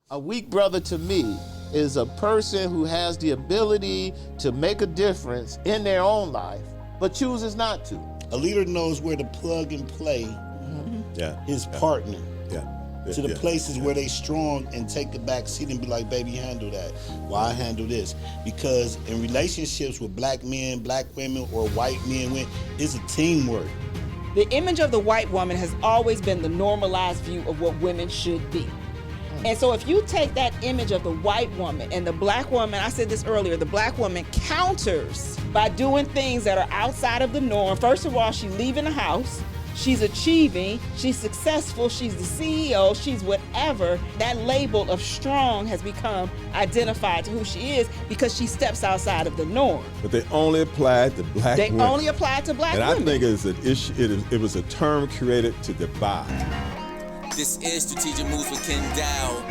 A weak brother to me is a person who has the ability to make a difference in their own life, but chooses not to. A leader knows where to plug and play his partner to the places where they strong and take the back seat and be like, baby, handle that. Why I handle this? Because in relationships with black men, black women, or white men, it's a teamwork. The image of the white woman has always been the normalized view of what women should be. And so if you take that image of the white woman and the black woman, I said this earlier, the black woman counters by doing things that are outside of the norm. First of all, she's leaving the house, she's achieving, she's successful, she's the CEO, she's whatever. That label of strong has become identified to who she is because she steps outside of the norm. But they only apply to black women. They only apply to black women. And I think it's an issue, it was a term created to divide. This is Strategic Moves with Kenn Dowell.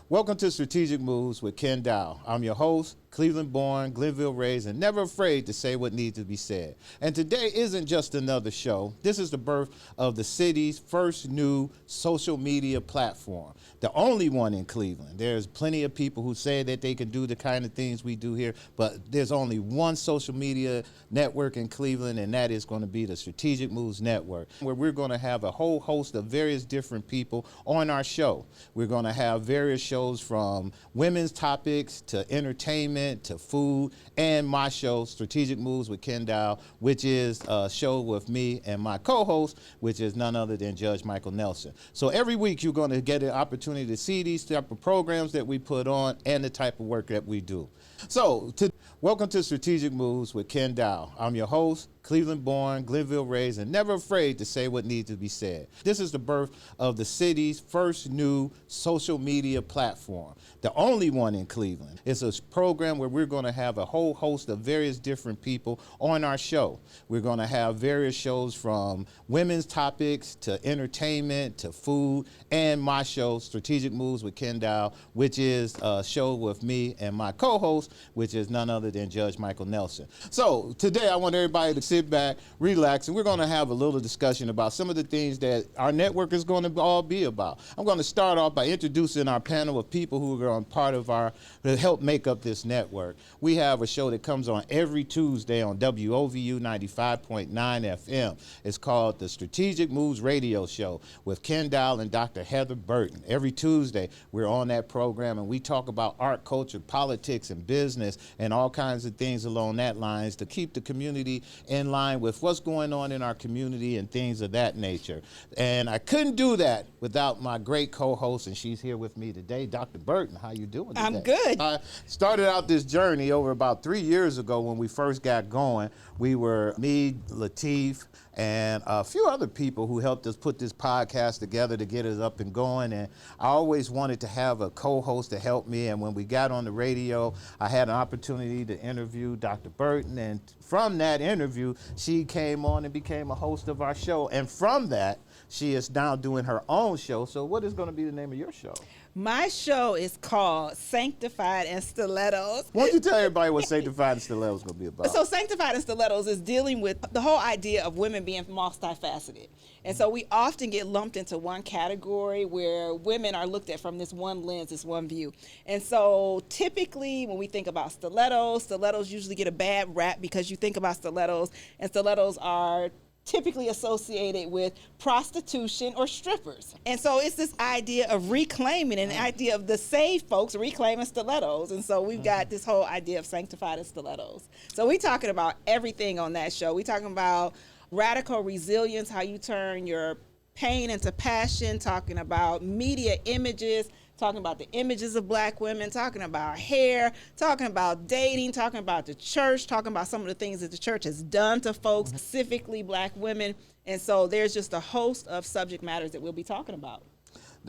Welcome to Strategic Moves with Kenn Dowell. I'm your host, Cleveland-born, Glenville raised, and never afraid to say what needs to be said. And today isn't just another show. This is the birth of the city's first new social media platform, the only one in Cleveland. There's plenty of people who say that they can do the kind of things we do here, but there's only one social media network in Cleveland, and that is going to be the Strategic Moves Network, where we're going to have a whole host of various different people on our show. We're going to have various shows from women's topics to entertainment to food, and my show, Strategic Moves with Kenn Dowell, which is a show with me and my co-host, which is none other than Judge Michael Nelson. So every week you're going to get an opportunity to see these type of programs that we put on and the type of work that we do. So welcome to Strategic Moves with Kenn Dowell. I'm your host, Cleveland-born, Glenville raised, and never afraid to say what needs to be said. This is the birth of the city's first new social media platform, the only one in Cleveland. It's a program where we're going to have a whole host of various different people on our show. We're going to have various shows from women's topics to entertainment to food, and my show, Strategic Moves with Kenn Dowell, which is a show with me and my co-host, which is none other than Judge Michael Nelson. So today I want everybody to sit back, relax, and we're going to have a little discussion about some of the things that our network is going to all be about. I'm going to start off by introducing our panel of people who are on part of to help make up this network. We have a show that comes on every Tuesday on WOVU 95.9 FM. It's called the Strategic Moves Radio Show with Kenn Dowell and Dr. Heather Burton. Every Tuesday we're on that program and we talk about art, culture, politics, and business and all kinds of things along that lines to keep the community in line with what's going on in our community and things of that nature. And I couldn't do that without my great co-host, and she's here with me today, Dr. Burton. How you doing today? I'm good. I started out this journey over about 3 years ago when we first got going. We were me, Lateef, and a few other people who helped us put this podcast together to get us up and going. And I always wanted to have a co-host to help me. And when we got on the radio, I had an opportunity to interview Dr. Burton. And from that interview, she came on and became a host of our show. And from that, she is now doing her own show. So what is going to be the name of your show? My show is called Sanctified and Stilettos. Why don't you tell everybody what Sanctified and Stilettos is going to be about? So Sanctified and Stilettos is dealing with the whole idea of women being multifaceted. And so we often get lumped into one category where women are looked at from this one lens, this one view. And so typically when we think about stilettos usually get a bad rap because you think about stilettos, and stilettos are typically associated with prostitution or strippers. And so it's this idea of reclaiming and the idea of the saved folks reclaiming stilettos. And so we've got this whole idea of Sanctified and Stilettos. So we're talking about everything on that show. We're talking about radical resilience, how you turn your pain into passion, talking about media images, talking about the images of black women, talking about hair, talking about dating, talking about the church, talking about some of the things that the church has done to folks, specifically black women. And so there's just a host of subject matters that we'll be talking about.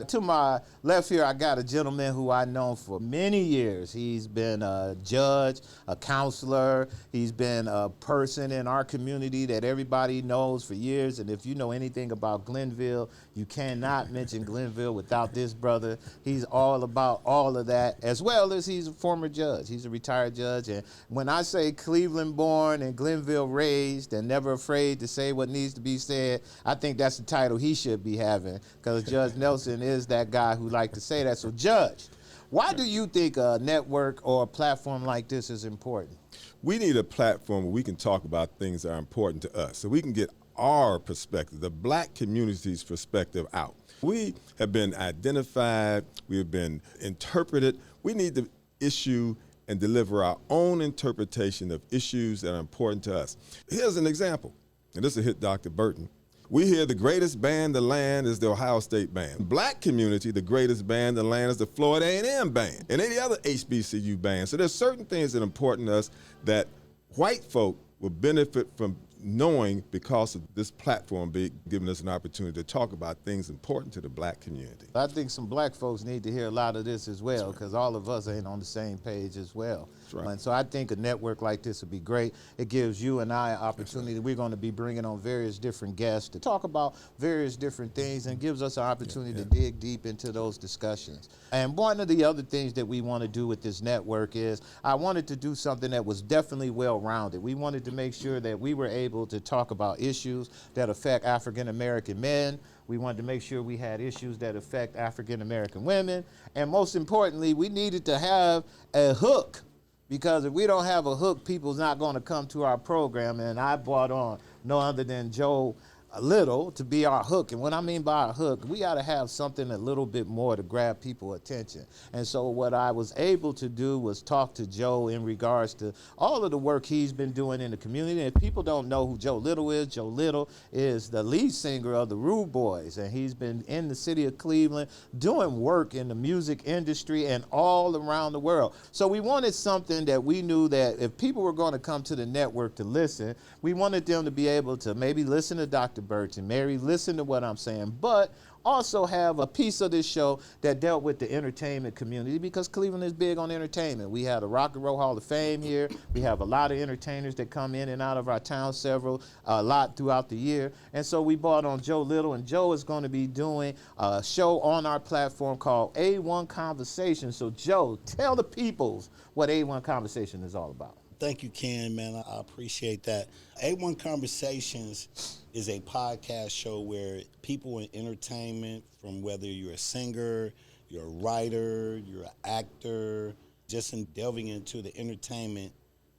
To my left here, I got a gentleman who I've known for many years. He's been a judge, a counselor. He's been a person in our community that everybody knows for years. And if you know anything about Glenville, you cannot mention Glenville without this brother. He's all about all of that, as well as he's a former judge. He's a retired judge. And when I say Cleveland born and Glenville raised and never afraid to say what needs to be said, I think that's the title he should be having, because Judge Nelson is that guy who like to say that. So, Judge, why do you think a network or a platform like this is important? We need a platform where we can talk about things that are important to us, so we can get our perspective, the black community's perspective out. We have been identified, we have been interpreted. We need to issue and deliver our own interpretation of issues that are important to us. Here's an example, and this will hit Dr. Burton. We hear the greatest band in the land is the Ohio State Band. Black community, the greatest band in the land is the Florida A&M Band and any other HBCU band. So there's certain things that are important to us that white folk will benefit from knowing because of this platform giving us an opportunity to talk about things important to the black community. I think some black folks need to hear a lot of this as well, because all of us ain't on the same page as well. Right. And so I think a network like this would be great. It gives you and I an opportunity. We're going to be bringing on various different guests to talk about various different things, and gives us an opportunity to dig deep into those discussions. And one of the other things that we want to do with this network is I wanted to do something that was definitely well-rounded. We wanted to make sure that we were able to talk about issues that affect African-American men. We wanted to make sure we had issues that affect African-American women. And most importantly, we needed to have a hook, because if we don't have a hook, people's not going to come to our program. And I brought on no other than Joe Little to be our hook. And what I mean by our hook, we got to have something a little bit more to grab people's attention. And so what I was able to do was talk to Joe in regards to all of the work he's been doing in the community. And if people don't know who Joe Little is the lead singer of the Rude Boys. And he's been in the city of Cleveland doing work in the music industry and all around the world. So we wanted something that we knew that if people were going to come to the network to listen, we wanted them to be able to maybe listen to Dr. Burton, Mary, listen to what I'm saying, but also have a piece of this show that dealt with the entertainment community, because Cleveland is big on entertainment. We had a Rock and Roll Hall of Fame here. We have a lot of entertainers that come in and out of our town, a lot throughout the year. And so we brought on Joe Little, and Joe is going to be doing a show on our platform called A1 Conversation. So Joe, tell the peoples what A1 Conversation is all about. Thank you, Ken, man. I appreciate that. A1 Conversations is a podcast show where people in entertainment, from whether you're a singer, you're a writer, you're an actor, just in delving into the entertainment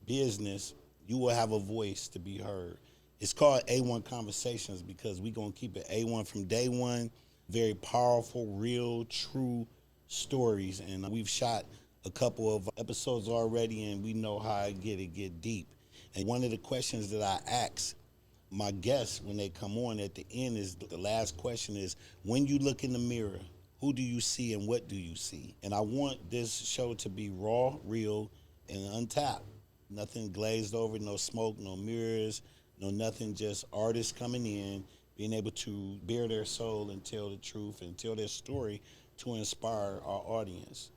business, you will have a voice to be heard. It's called A1 Conversations because we're going to keep it A1 from day one. Very powerful, real, true stories. And we've shot a couple of episodes already, and we know how it get deep. And one of the questions that I ask my guests when they come on at the end is, the last question is, when you look in the mirror, who do you see and what do you see? And I want this show to be raw, real, and untapped. Nothing glazed over, no smoke, no mirrors, no nothing, just artists coming in, being able to bare their soul and tell the truth and tell their story to inspire our audience.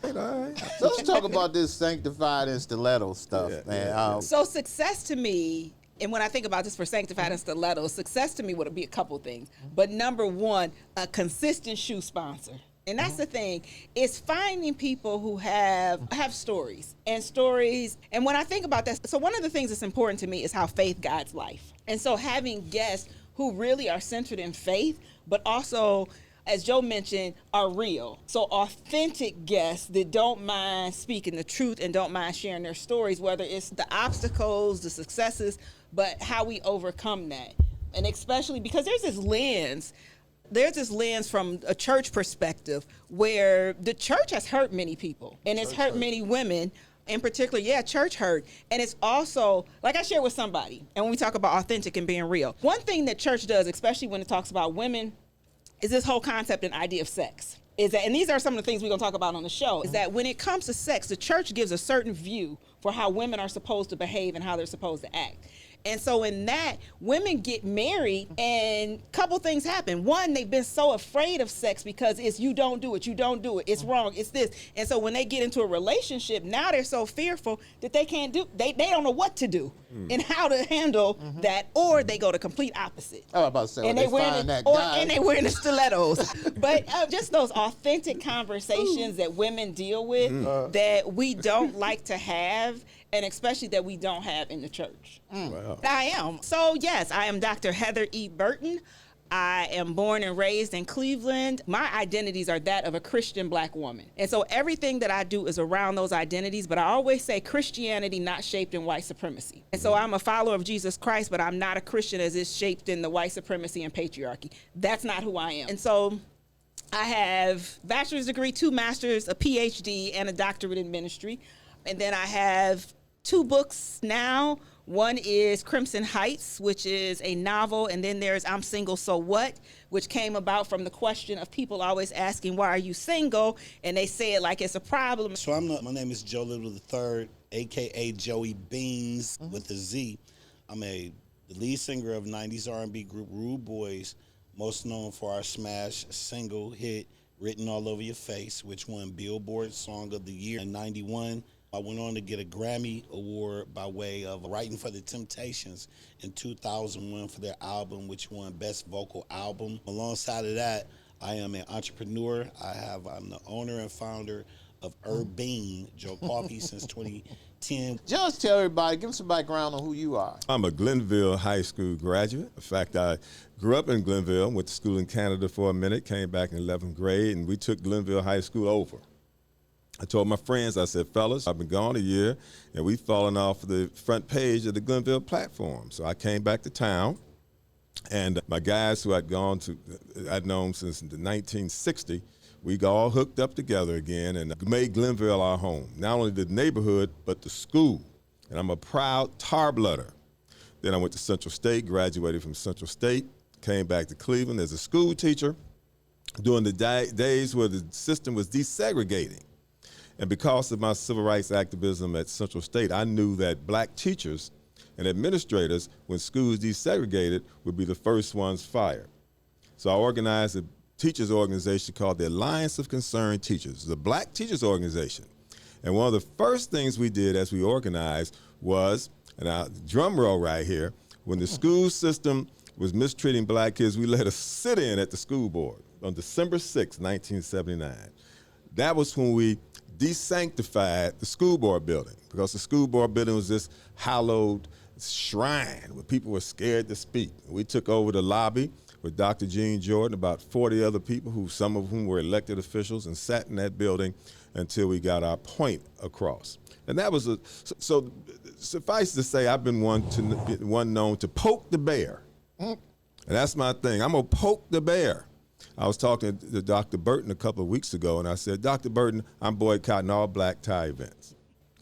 All right. So let's talk about this Sanctified and Stilettos stuff, man. So success to me, and when I think about this for Sanctified and Stilettos, success to me would be a couple things. But number one, a consistent shoe sponsor. And that's the thing, is finding people who have stories. And when I think about that, so one of the things that's important to me is how faith guides life. And so having guests who really are centered in faith, but also, as Joe mentioned, are real. So authentic guests that don't mind speaking the truth and don't mind sharing their stories, whether it's the obstacles, the successes, but how we overcome that. And especially because there's this lens from a church perspective where the church has hurt many people, and it's hurt many women in particular. Church hurt. And it's also, like I shared with somebody, and when we talk about authentic and being real, one thing that church does, especially when it talks about women, is this whole concept and idea of sex. Is that, and these are some of the things we're going to talk about on the show, is that when it comes to sex, the church gives a certain view for how women are supposed to behave and how they're supposed to act. And so in that, women get married and a couple things happen. One, they've been so afraid of sex because it's you don't do it, it's wrong, it's this. And so when they get into a relationship, now they're so fearful that they can't do, they don't know what to do and how to handle that, or they go the complete opposite. I was about to say, And they wearing the stilettos. But just those authentic conversations that women deal with that we don't like to have, and especially that we don't have in the church. Wow. I am. So yes, I am Dr. Heather E. Burton. I am born and raised in Cleveland. My identities are that of a Christian black woman. And so everything that I do is around those identities, but I always say Christianity not shaped in white supremacy. And so I'm a follower of Jesus Christ, but I'm not a Christian as it's shaped in the white supremacy and patriarchy. That's not who I am. And so I have a bachelor's degree, 2 masters, a PhD, and a doctorate in ministry. And then I have 2 books now. One is Crimson Heights, which is a novel, and then there's I'm Single, So What, which came about from the question of people always asking, why are you single? And they say it like it's a problem. So my name is Joe Little III, a.k.a. Joey Beans with a Z. I'm the lead singer of 90s R&B group Rude Boys, most known for our smash single hit, Written All Over Your Face, which won Billboard Song of the Year in 91. I went on to get a Grammy Award by way of writing for the Temptations in 2001 for their album, which won Best Vocal Album. Alongside of that, I am an entrepreneur. I'm the owner and founder of Bean Joe Coffee since 2010. Just tell everybody, give them some background on who you are. I'm a Glenville High School graduate. In fact, I grew up in Glenville, went to school in Canada for a minute, came back in 11th grade, and we took Glenville High School over. I told my friends, I said, fellas, I've been gone a year, and we've fallen off the front page of the Glenville platform. So I came back to town, and my guys who I'd known since 1960, we all hooked up together again and made Glenville our home. Not only the neighborhood, but the school. And I'm a proud tar blooder. Then I went to Central State, graduated from Central State, came back to Cleveland as a school teacher during the days where the system was desegregating. And because of my civil rights activism at Central State, I knew that black teachers and administrators, when schools desegregated, would be the first ones fired. So I organized a teachers organization called the Alliance of Concerned Teachers, the Black Teachers Organization. And one of the first things we did as we organized was, and our drum roll right here, when the school system was mistreating black kids, we led a sit-in at the school board on December 6, 1979. That was when we desanctified the school board building, because the school board building was this hallowed shrine where people were scared to speak. We took over the lobby with Dr. Gene Jordan, about 40 other people, some of whom were elected officials, and sat in that building until we got our point across. And that was so suffice to say, I've been one known to poke the bear. And that's my thing. I'm gonna poke the bear. I was talking to Dr. Burton a couple of weeks ago, and I said, Dr. Burton, I'm boycotting all black tie events.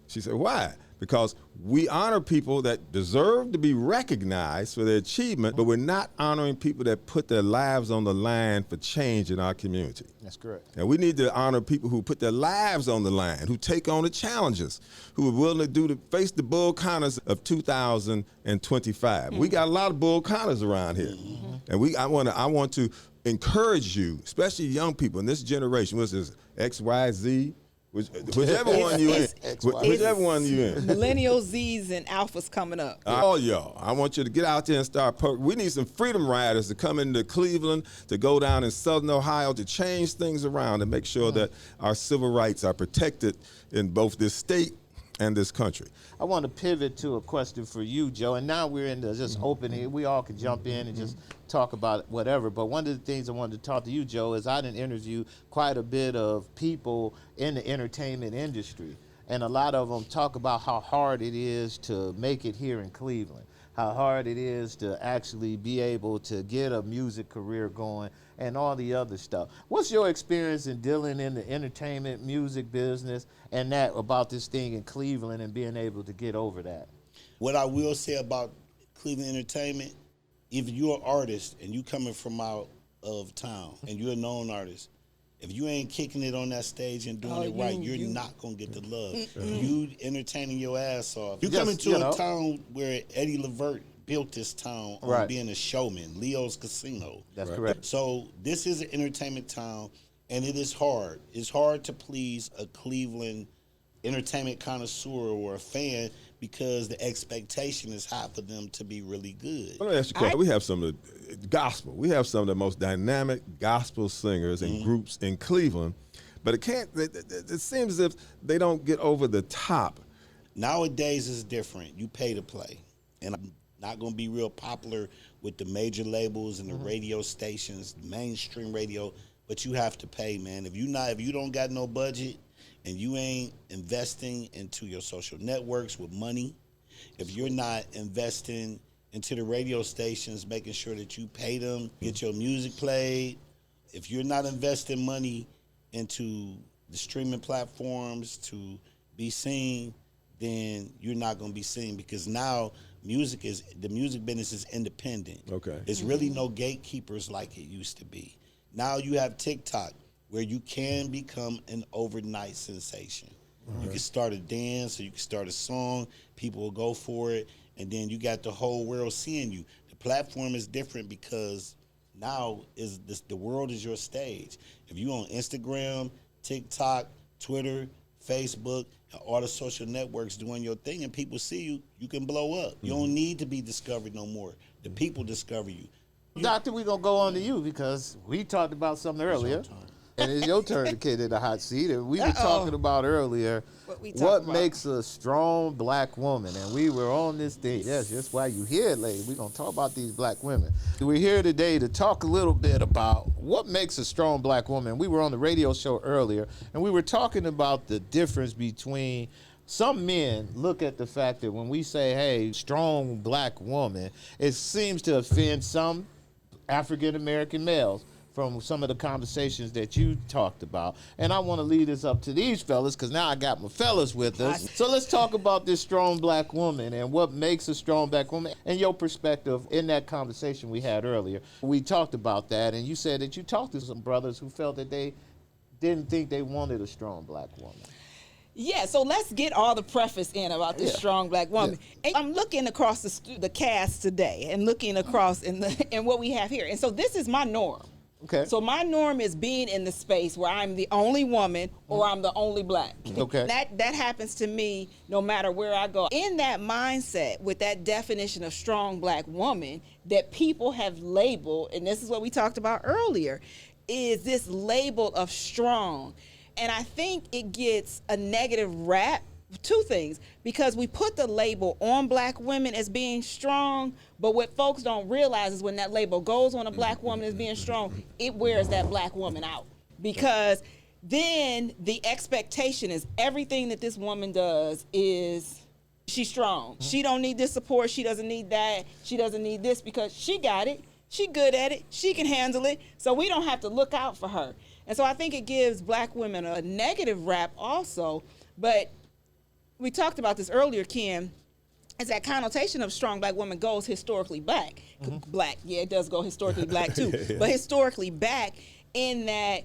She said, why? Because we honor people that deserve to be recognized for their achievement, but we're not honoring people that put their lives on the line for change in our community. That's correct. And we need to honor people who put their lives on the line, who take on the challenges, who are willing to face the Bull Connors of 2025. We got a lot of Bull Connors around here. And I want to encourage you, especially young people in this generation, which is X, Y, Z, whichever one you in. Whichever one you in. Millennials, Z's, and Alphas coming up. All y'all, I want you to get out there and start. We need some freedom riders to come into Cleveland, to go down in Southern Ohio, to change things around and make sure that our civil rights are protected in both this state and this country. I want to pivot to a question for you, Joe, and now we're in the just open here. We all can jump in and just talk about whatever, but one of the things I wanted to talk to you, Joe, is I didn't interview quite a bit of people in the entertainment industry, and a lot of them talk about how hard it is to make it here in Cleveland, how hard it is to actually be able to get a music career going and all the other stuff. What's your experience in dealing in the entertainment music business and that about this thing in Cleveland and being able to get over that? What I will say about Cleveland entertainment, if you're an artist and you coming from out of town and you're a known artist, If you ain't kicking it on that stage and doing it right, you're not going to get the love. You entertaining your ass off. You come into a town where Eddie Levert built this town on being a showman, Leo's Casino. That's correct. So this is an entertainment town, and it is hard. It's hard to please a Cleveland entertainment connoisseur or a fan because the expectation is high for them to be really good. Let me ask you a question. We have some of the gospel. We have some of the most dynamic gospel singers and groups in Cleveland, but it seems as if they don't get over the top. Nowadays it's different. You pay to play. And I'm not going to be real popular with the major labels and the radio stations, mainstream radio, but you have to pay, man. If you don't got no budget, and you ain't investing into your social networks with money, if you're not investing into the radio stations, making sure that you pay them, get your music played, if you're not investing money into the streaming platforms to be seen, then you're not going to be seen, because now the music business is independent. Okay. There's really no gatekeepers like it used to be. Now you have TikTok, where you can become an overnight sensation. You can start a dance or you can start a song, people will go for it, and then you got the whole world seeing you. The platform is different because now the world is your stage. If you on Instagram, TikTok, Twitter, Facebook, all the social networks doing your thing and people see you, you can blow up. You don't need to be discovered no more. The people discover you. Doctor, we're going to go on to you because we talked about something earlier. And it's your turn to get in the hot seat. And we were talking about earlier what makes a strong black woman. And we were on this thing. Yes, that's why you here, lady. We're going to talk about these black women. We're here today to talk a little bit about what makes a strong black woman. We were on the radio show earlier, and we were talking about the difference between some men look at the fact that when we say, hey, strong black woman, it seems to offend some African-American males from some of the conversations that you talked about. And I want to lead this up to these fellas because now I got my fellas with us. So let's talk about this strong black woman and what makes a strong black woman and your perspective in that conversation we had earlier. We talked about that, and you said that you talked to some brothers who felt that they didn't think they wanted a strong black woman. Yeah, so let's get all the preface in about this strong black woman. Yeah. And I'm looking across the cast today and looking across in what we have here. And so this is my norm. Okay. So my norm is being in the space where I'm the only woman or I'm the only black. Okay. That happens to me no matter where I go. In that mindset, with that definition of strong black woman that people have labeled, and this is what we talked about earlier, is this label of strong. And I think it gets a negative rap. Two things, because we put the label on black women as being strong, but what folks don't realize is when that label goes on a black woman as being strong, it wears that black woman out. Because then the expectation is everything that this woman does is she's strong. She don't need this support. She doesn't need that. She doesn't need this because she got it. She good at it. She can handle it. So we don't have to look out for her. And so I think it gives black women a negative rap also, but we talked about this earlier, Ken, is that connotation of strong black woman goes historically back. Black, yeah, it does go historically black too, but historically back in that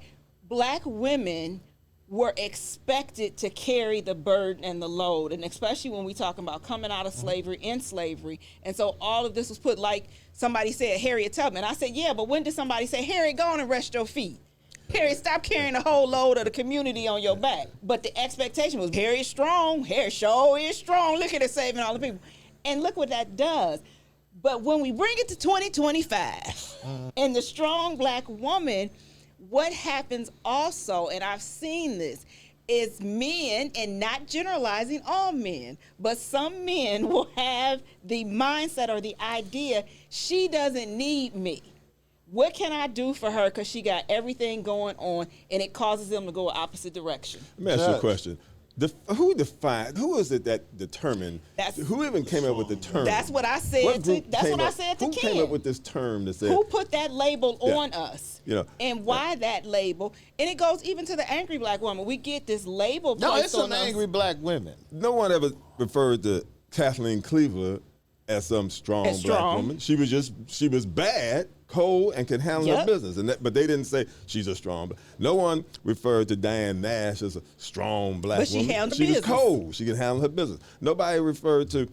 black women were expected to carry the burden and the load, and especially when we talking about coming out of slavery, in slavery. And so all of this was put, like somebody said, Harriet Tubman. I said, yeah, but when did somebody say, Harriet, go on and rest your feet? Harriet, stop carrying the whole load of the community on your back. But the expectation was, Harriet strong. Harriet sure is strong. Look at her saving all the people. And look what that does. But when we bring it to 2025 and the strong black woman, what happens also, and I've seen this, is men, and not generalizing all men, but some men will have the mindset or the idea, she doesn't need me. What can I do for her because she got everything going on, and it causes them to go opposite direction? Let me ask you a question. Who is it that determined? Who even came up with the term? That's what I said. Who came up with this term that said? Who put that label on us? You know, and why that label? And it goes even to the angry black woman. We get this label placed on us. No, it's some angry black women. No one ever referred to Kathleen Cleaver as some strong black woman. She was bad. cold and can handle her Yep. business. But they didn't say she's a strong. No one referred to Diane Nash as a strong black But she woman. handled She was business. cold. She could handle her business. Nobody referred to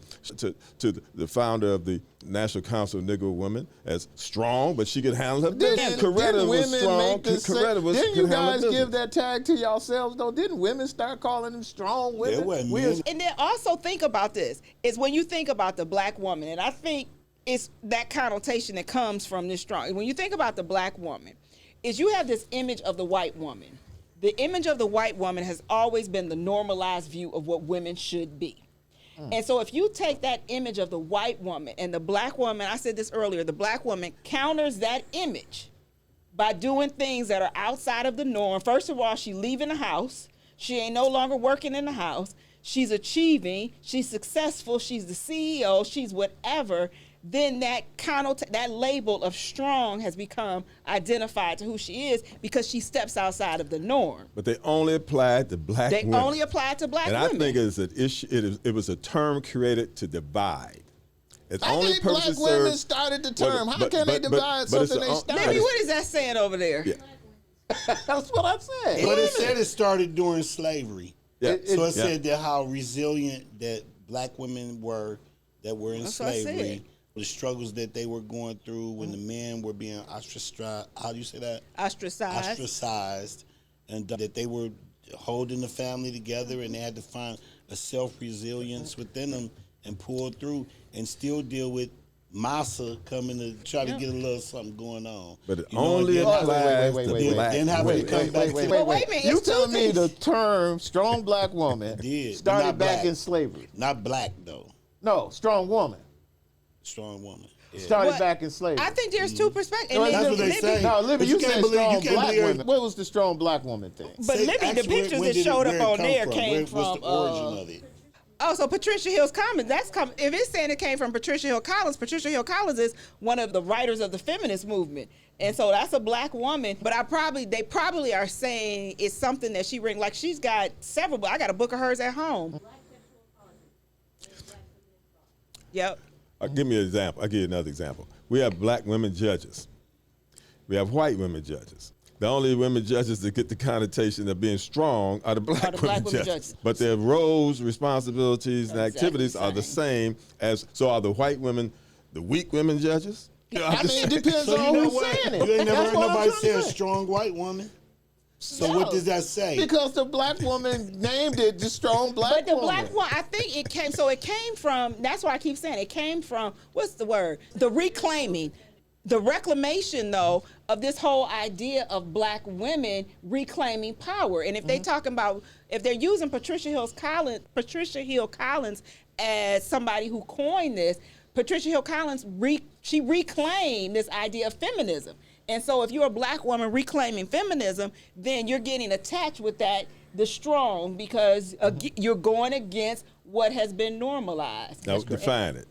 the founder of the National Council of Negro Women as strong, but she could handle her business. Coretta was women strong. make the Coretta was Didn't you could handle guys business. give that tag to yourselves though? Didn't women start calling them strong women? There wasn't We- men. And then also think about this, is when you think about the black woman, and I think it's that connotation that comes from this strong. When you think about the black woman, is you have this image of the white woman. The image of the white woman has always been the normalized view of what women should be. And so if you take that image of the white woman and the black woman, I said this earlier, the black woman counters that image by doing things that are outside of the norm. First of all, she's leaving the house. She ain't no longer working in the house. She's achieving. She's successful. She's the CEO. She's whatever. Then that that label of strong has become identified to who she is because she steps outside of the norm. But they only applied to black They women. only apply to black and women. I think it's an issue. It was a term created to divide. Its I only think black purpose women served- started the term. How but- can they but- divide but it's something a- they started? Maybe what is that saying over there? Yeah. That's what I said. But it said it started during slavery. Yeah. So it Yeah. said that how resilient that black women were that were in That's what I slavery, said. the struggles that they were going through when the men were being ostracized. How do you say that? Ostracized. Ostracized, and that they were holding the family together, and they had to find a self-resilience within them and pull through and still deal with massa coming to try to get a little something going on. But it You know, only and then- applies wait, to wait, black then have women. it come back to Well, wait a minute. You It's two telling me things. the term strong black woman Did, but started not back black. in slavery? Not black though, No, strong woman strong woman. Yeah. started But back in slavery. I think there's two perspectives. No, And That's then what they Libby- say. No, Libby, But you you can't said believe- strong you can't black believe- women. What was the strong black woman thing? But Say, Libby, the ask where- pictures when that did it- showed where up it on come there from? came What's from. the origin of it? Oh, so Patricia Hill's Collins. If it's saying it came from Patricia Hill Collins, Patricia Hill Collins is one of the writers of the feminist movement, and so that's a black woman. But they probably are saying it's something that she like she's got several. I got a book of hers at home. Yep. Give me an example. I'll give you another example. We have black women judges. We have white women judges. The only women judges that get the connotation of being strong are the black, women judges. But their roles, responsibilities, and Exactly activities the are the same as. So are the white women the weak women judges? I mean, it depends So you on know who's what? saying it. You ain't never That's heard what I'm nobody trying say to a say. strong white woman. So No. what does that say? Because the black woman named it the strong black But the woman. black one, I think it came. So it came from. That's why I keep saying it came from. What's the word? The reclaiming, the reclamation, though, of this whole idea of black women reclaiming power. And if they talking about, if they're using Patricia Hill Collins as somebody who coined this, Patricia Hill Collins she reclaimed this idea of feminism. And so if you're a black woman reclaiming feminism, then you're getting attached with that, the strong, because you're going against what has been normalized. Now define it.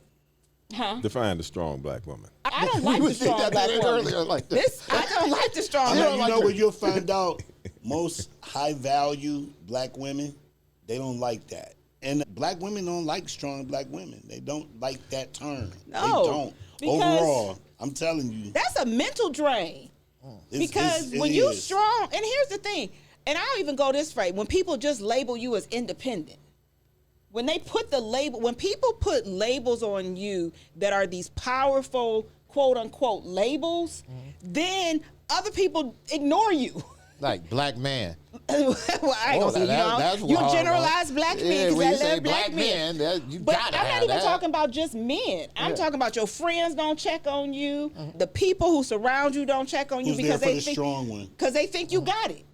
Huh? Define the strong black woman. I don't like We the did strong that black woman. earlier like this. I don't like the strong I black mean, woman. you know like where her. you'll find out most high value black women, they don't like that. And black women don't like strong black women. They don't like that term. No, they don't. because Overall, I'm telling you. That's a mental drain. Because it when you is. strong, and here's the thing, and I'll even go this way, when people just label you as independent, when they put the label, when people put labels on you that are these powerful, quote unquote, labels, then other people ignore you. Like black man. Well, I ain't gonna say, that's you wild, generalize black men Yeah, because when I you say love black men. you But gotta I'm not have even that. talking about just men. I'm Yeah. talking about your friends don't check on you. The people who surround you don't check on you Who's because there for they the think, strong one? because they think you got it.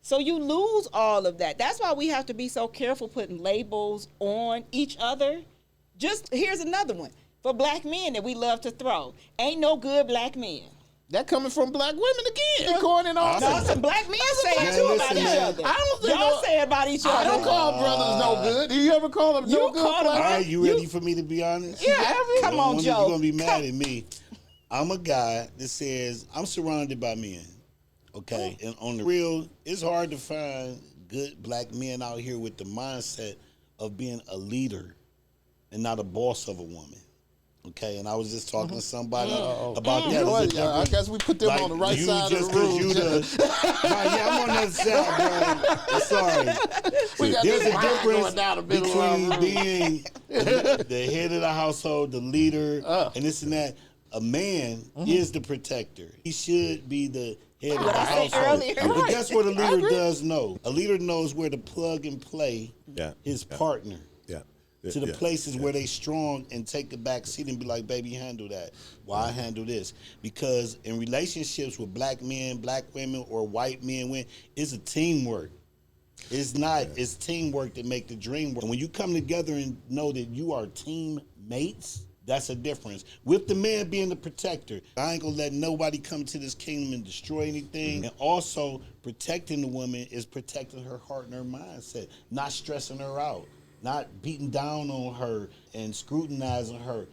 So you lose all of that. That's why we have to be so careful putting labels on each other. Just here's another one for black men that we love to throw. Ain't no good black men. That coming from black women again. According on No, some black men say it Man, too listen, about each man. other. I don't think Y'all no- say it about each other. I don't call brothers no good. Do you ever call them no You good? call them- black All right, men? you ready for me to be honest? Yeah, come on, Joe. You're going to be mad at me. I'm a guy that says I'm surrounded by men, okay? And on the real, it's hard to find good black men out here with the mindset of being a leader and not a boss of a woman. Okay, and I was just talking to somebody about that. You know what? I guess we put them on the right side of the room. Yeah, I'm on that side, bro. I'm sorry. There's a difference between being the head of the household, the leader, and this and that. A man is the protector. He should be the head of the household. But guess what a leader does know? A leader knows where to plug and play his partner. To the places where they strong and take the back seat and be like, baby, handle that. Why I handle this? Because in relationships with black men, black women, or white men, it's a teamwork. It's not. It's teamwork that make the dream work. And when you come together and know that you are teammates, that's a difference. With the man being the protector, I ain't gonna let nobody come to this kingdom and destroy anything. And also, protecting the woman is protecting her heart and her mindset, not stressing her out. Not beating down on her and scrutinizing her,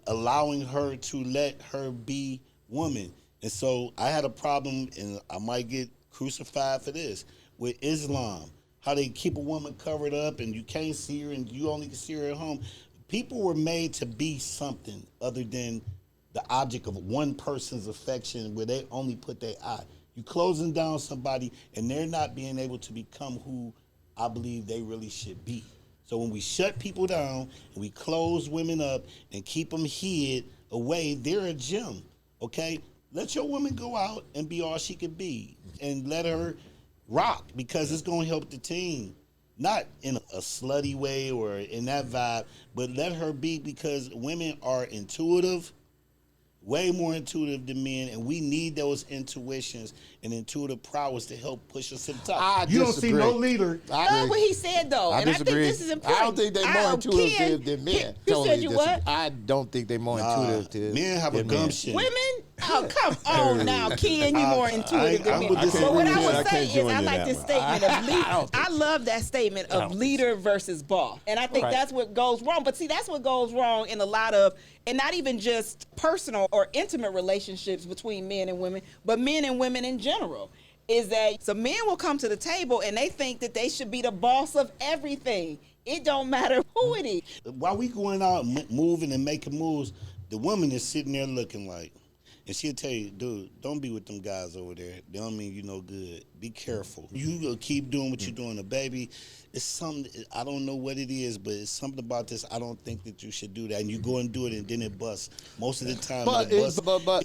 allowing her to let her be woman. And so I had a problem, and I might get crucified for this, with Islam. How they keep a woman covered up and you can't see her and you only can see her at home. People were made to be something other than the object of one person's affection where they only put their eye. You closing down somebody and they're not being able to become who I believe they really should be. So when we shut people down and we close women up and keep them hid away, they're a gem, okay? Let your woman go out and be all she could be and let her rock because it's going to help the team. Not in a slutty way or in that vibe, but let her be because women are intuitive, way more intuitive than men, and we need those intuitions and intuitive prowess to help push us to the top. You don't see no leader. No, what he said though, and I think this is important. I don't think they're more intuitive than men. You said you what? I don't think they're more intuitive than men. Have a gumption. Women? Oh, come on now, Ken, you more intuitive than me. But what I would say is I like this statement of leader. I love that statement of leader versus boss. And I think that's what goes wrong. But see, that's what goes wrong in a lot of, and not even just personal or intimate relationships between men and women, but men and women in general, is that some men will come to the table and they think that they should be the boss of everything. It don't matter who it is. While we going out moving and making moves, the woman is sitting there looking like, and she'll tell you, dude, don't be with them guys over there. They don't mean you no good. Be careful. You gonna keep doing what you're doing. Baby, it's something, I don't know what it is, but it's something about this. I don't think that you should do that. And you go and do it, and then it busts. Most of the time, but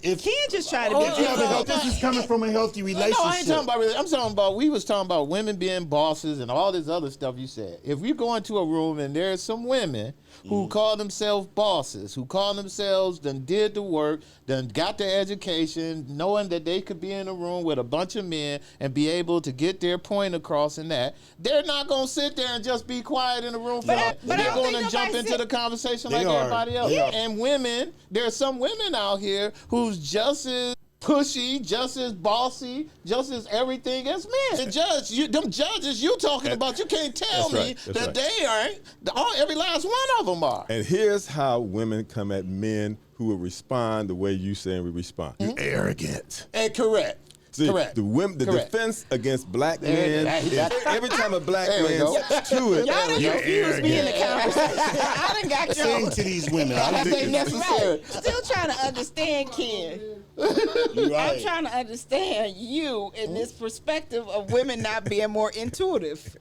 if Ken just trying to be this is coming from a healthy relationship. No, I ain't talking about. I'm talking about. We was talking about women being bosses and all this other stuff you said. If you go into a room and there's some women who call themselves bosses, who call themselves done did the work, done got the education, knowing that they could be in a room with a bunch of men and be able to get their point across in that, they're not going to sit there and just be quiet in the room. They're going to jump into the conversation like everybody else. And women, there's some women out here who's just as pushy, just as bossy, just as everything as men. The judge, them judges you talking about, you can't tell me that they aren't. Every last one of them are. And here's how women come at men who will respond the way you saying we respond. You're arrogant. And correct. See, correct. The defense against black men is every time a black man steps to it, y'all done confused me in the conversation. I done got Sing to these women. I think it's necessary. Still trying to understand, Ken. Right. I'm trying to understand you in this perspective of women not being more intuitive.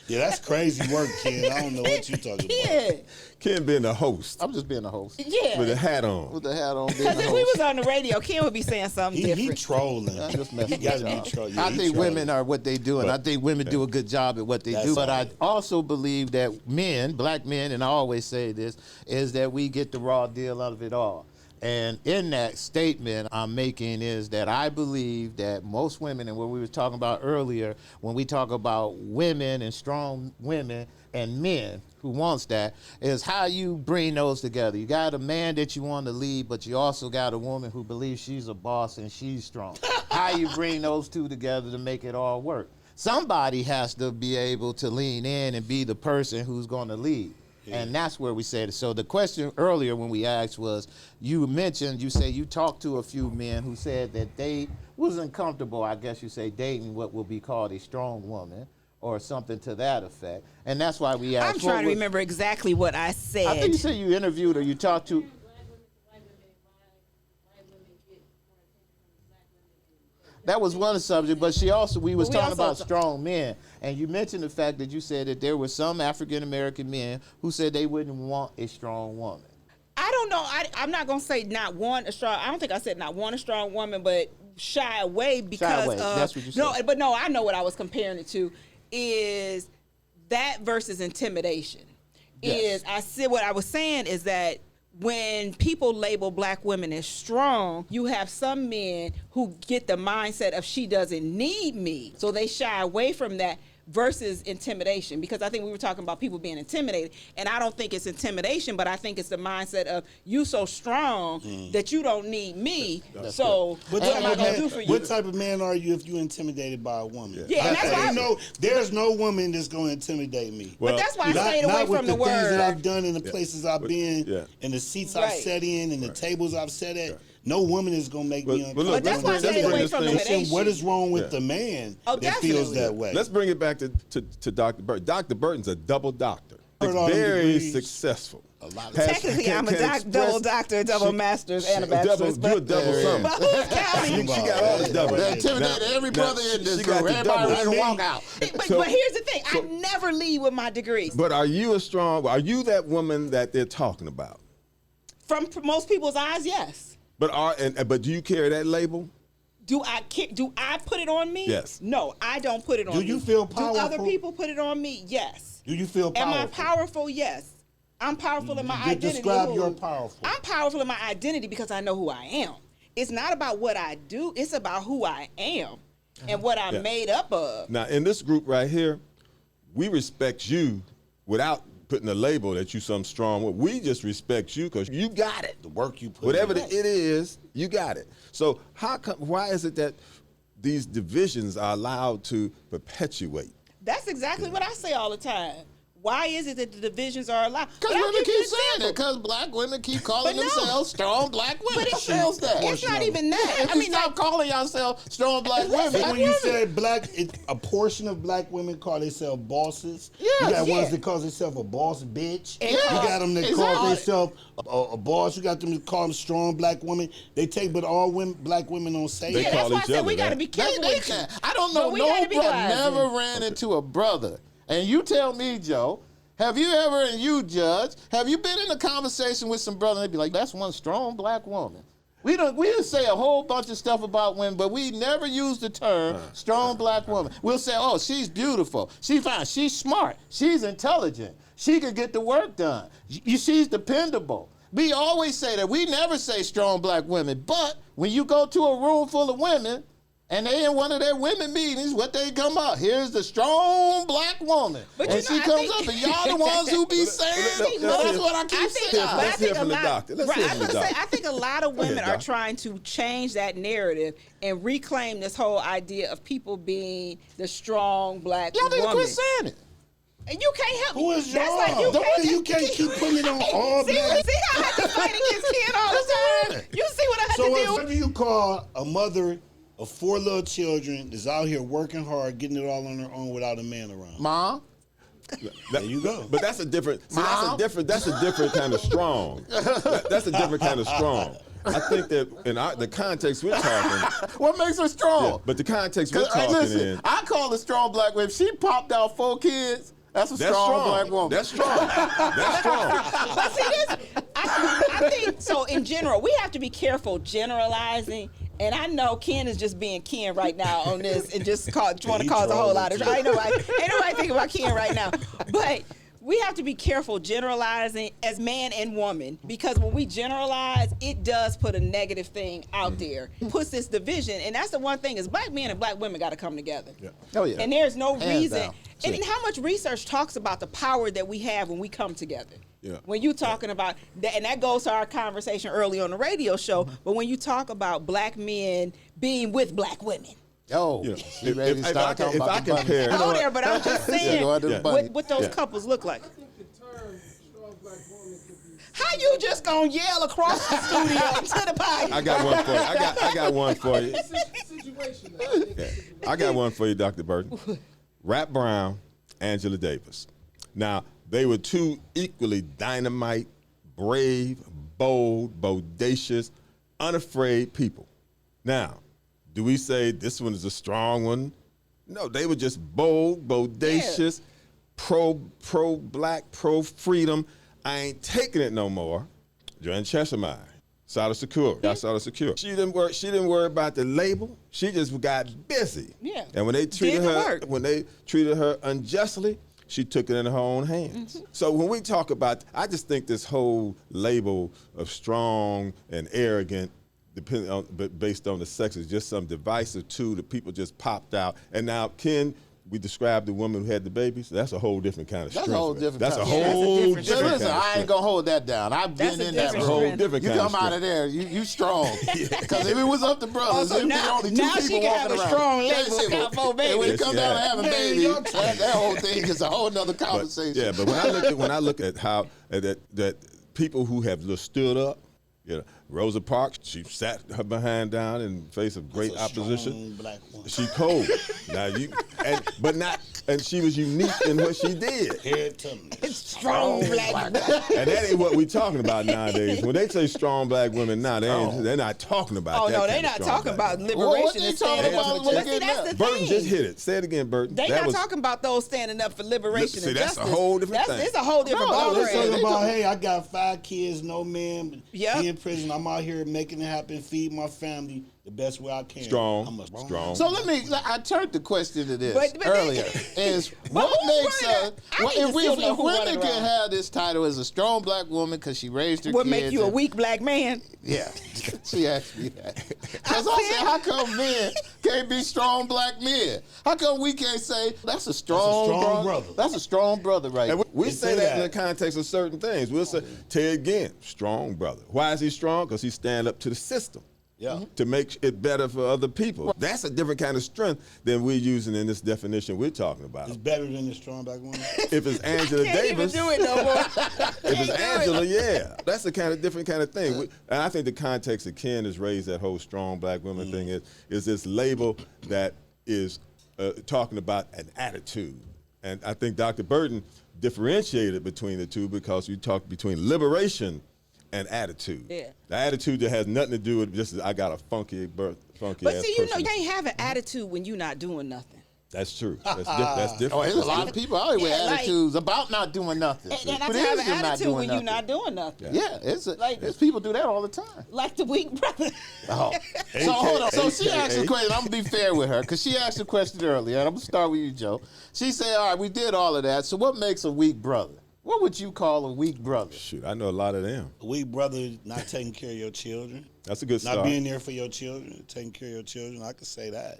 Yeah, that's crazy work, Ken. I don't know what you're talking about. Ken being the host. I'm just being a host. Yeah. With a hat on. With the hat on. Because if we was on the radio, Ken would be saying something different. He trolling. I'm just messing He gotta with be trolling. I think women are what they do, and I think women do a good job at what they do. But I also believe that men, black men, and I always say this, is that we get the raw deal out of it all. And in that statement I'm making is that I believe that most women, and what we were talking about earlier, when we talk about women and strong women and men who wants that, is how you bring those together. You got a man that you want to lead, but you also got a woman who believes she's a boss and she's strong. How you bring those two together to make it all work. Somebody has to be able to lean in and be the person who's going to lead. Yeah. And that's where we said it. So the question earlier when we asked was, you mentioned, you say you talked to a few men who said that they wasn't comfortable, I guess you say, dating what will be called a strong woman or something to that effect. And that's why we asked. I'm trying to remember exactly what I said. I think you said you interviewed or you talked to. That was one subject, but we was But we talking also about strong men, and you mentioned the fact that you said that there were some African American men who said they wouldn't want a strong woman. I don't know. I'm not gonna say not one a strong. I don't think I said not one a strong woman, but shy away because of. That's what you said. No, I know what I was comparing it to is that versus intimidation. Yes. What I was saying is that when people label black women as strong, you have some men who get the mindset of she doesn't need me, so they shy away from that. Versus intimidation, because I think we were talking about people being intimidated, and I don't think it's intimidation, but I think it's the mindset of you so strong that you don't need me. So what am I gonna do for you? What type of man are you if you're intimidated by a woman? Yeah, and that's why there's no woman that's gonna intimidate me. But that's why I stayed away from the things that word. I've done and the places I've been, and the seats I've sat in, and the tables I've sat at. No woman is gonna make me uncomfortable. But that's why I stayed away from intimidation. What is wrong with the man that feels that way? Let's bring it back to Dr. Burton. Dr. Burton's a double doctor. Very successful. Technically, I'm a double doctor, double master's, and a bachelor's. You're a double something. But who's counting? She got all the double. They intimidated every brother in this group. Everybody was to walk out. But here's the thing: I never leave with my degrees. But are you that woman that they're talking about? From most people's eyes, yes. But do you carry that label? Do I put it on me? Yes. No, I don't put it on me. Do you feel powerful? Do other people put it on me? Yes. Do you feel powerful? Am I powerful? Yes. I'm powerful in my identity. Describe your powerful. I'm powerful in my identity because I know who I am. It's not about what I do. It's about who I am and what I'm made up of. Now, in this group right here, we respect you without putting a label that you some strong woman. We just respect you because you got it. The work you put Whatever in. it is, you got it. So why is it that these divisions are allowed to perpetuate? That's exactly what I say all the time. Why is it that the divisions are allowed? Because women keep saying it. Because black women keep calling themselves strong black women. But it's not even that. I mean, stop calling yourself strong black women. When you said black, a portion of black women call themselves bosses. Yes, you got ones that call themselves a boss bitch. Yeah. You got them that call Exactly. themselves a boss. You got them that call them strong black women. But all black women don't say They that. call That's why I each said other we got to that. be careful with you. I don't know But we no gotta be brother wise. never ran into a brother. And you tell me, Joe, have you ever, and you judge, have you been in a conversation with some brother and they be like, that's one strong black woman? We didn't say a whole bunch of stuff about women, but we never use the term strong black woman. We'll say, oh, she's beautiful, she's fine, she's smart, she's intelligent, she can get the work done, she's dependable. We always say that. We never say strong black women, but when you go to a room full of women, and they in one of their women meetings, what they come up, here's the strong black woman. But and she comes up, and y'all the ones who be saying, that's what I keep saying. Let's hear from the doctor. I think a lot of women are Doc. trying to change that narrative and reclaim this whole idea of people being the strong black Y'all need to woman. quit saying it. And you can't help Who me. is That's y'all? like You can't keep putting it on all black. See how I have to fight against Ken all the time? You see what I have So to do? what do you call a mother of 4 little children that's out here working hard, getting it all on her own without a man around? Mom? There you go. But that's a different. See, Mom? that's a different kind of strong. That's a different kind of strong. I think that in the context we're talking. What makes her strong? But the context we're 'Cause, talking listen, in. I call a strong black woman. If she popped out 4 kids, that's a strong black woman. That's strong. That's strong. But see this, I think so. In general, we have to be careful generalizing. And I know Ken is just being Ken right now on this, and just want to cause a whole lot of. I know. Ain't nobody thinking about Ken right now, but we have to be careful generalizing as man and woman, because when we generalize, it does put a negative thing out there. It puts this division, and that's the one thing is black men and black women got to come together. Yeah. Oh, yeah. And there's no Hands reason. down. And how much research talks about the power that we have when we come together. Yeah. When you talking about that, and that goes to our conversation early on the radio show, but when you talk about black men being with black women. Oh, Yeah. she ready to start talking about the bunny. compare, Go there, but I'm just saying go under the bunny. what those couples look like. I think the term strong black woman could be. How you just gonna yell across the studio to the body? I got one for you. I got one for you. Situation. I think Yeah. I got one for you, Dr. Burton. Rap Brown, Angela Davis. Now, they were 2 equally dynamite, brave, bold, bodacious, unafraid people. Now, Do we say this one is a strong one? No, they were just bold, bodacious, pro-black, pro-freedom. I ain't taking it no more. Joanne Chesamine, Solid Secure. Got Solid Secure. She didn't worry about the label. She just got busy. Yeah. And when they treated her unjustly, she took it in her own hands. So when we talk about, I just think this whole label of strong and arrogant, based on the sex, is just some divisive tool that people just popped out. And now, Ken, we described the woman who had the babies. That's a whole different kind of strength. That's a whole different That's kind a of whole different different Listen, kind of I ain't gonna hold that down. I've been in that different room. strength. different You kind come of out strength. of there, you strong. Because if it was up to brothers, Also, it'd be now- only two now she people can have walking a around. strong Yeah, label, see, got four and when babies. it comes down to having babies, that whole thing is a whole nother conversation. Yeah, but when I look at how that people who have stood up, Rosa Parks, she sat her behind down in face of great That's a opposition. strong black woman. She cold. Now and she was unique in what she did. Here to me. Strong black woman. And that ain't what we talking about nowadays. When they say strong black women now, they're not talking about Oh that. no, they're kind of not strong talking black about women. liberation. What they and talking standing about up for when they justice. get That's mad? the Burton thing. just hit it. Say it again, Burton. They That not was- talking about those standing up for liberation See, and that's a justice. whole different thing. It's a whole different No, Let's talk ballgame. about, hey, I got 5 kids, no man, Yep. be in prison. I'm out here making it happen, feed my family the best way I can. Strong, I'm a strong. So I turned the question to this But earlier. Is what who's makes running? us, I need to still know if who women running can around. have this title as a strong black woman because she raised her What kids. make you a and- weak black man? Yeah, she asked me that. Because I said, how come men can't be strong black men? How come we can't say, that's a strong brother. That's a strong brother right And there. we They say say that in the that. context of certain things. We'll say, Ted Ginn, strong brother. Why is he strong? Because he stand up to the system. Yeah. To make it better for other people. That's a different kind of strength than we're using in this definition we're talking about. It's better than the strong black woman. If it's Angela Can't even Davis, do it no more. if it's Angela, yeah, that's a kind of different kind of thing. And I think the context that Ken has raised, that whole strong black women thing, is this label that is talking about an attitude. And I think Dr. Burton differentiated between the two because you talk between liberation and attitude. Yeah. The attitude that has nothing to do with just I got a funky But ass see, you person. can't have an attitude when you're not doing nothing. That's true. That's different. Oh, there's a lot of people out here with Yeah, like- attitudes about not doing nothing. And not But to it have is an them not attitude doing when you're nothing. not doing nothing. Yeah, Like- there's people do that all the time. Like the weak brother. Oh. So hold on. So she AKA. asked a question. I'm gonna be fair with her because she asked a question earlier, and I'm gonna start with you, Joe. She said, "All right, we did all of that. So what makes a weak brother? What would you call a weak brother?" Shoot, I know a lot of them. A weak brother not taking care of your children. That's a good Not start. being there for your children, taking care of your children. I could say that.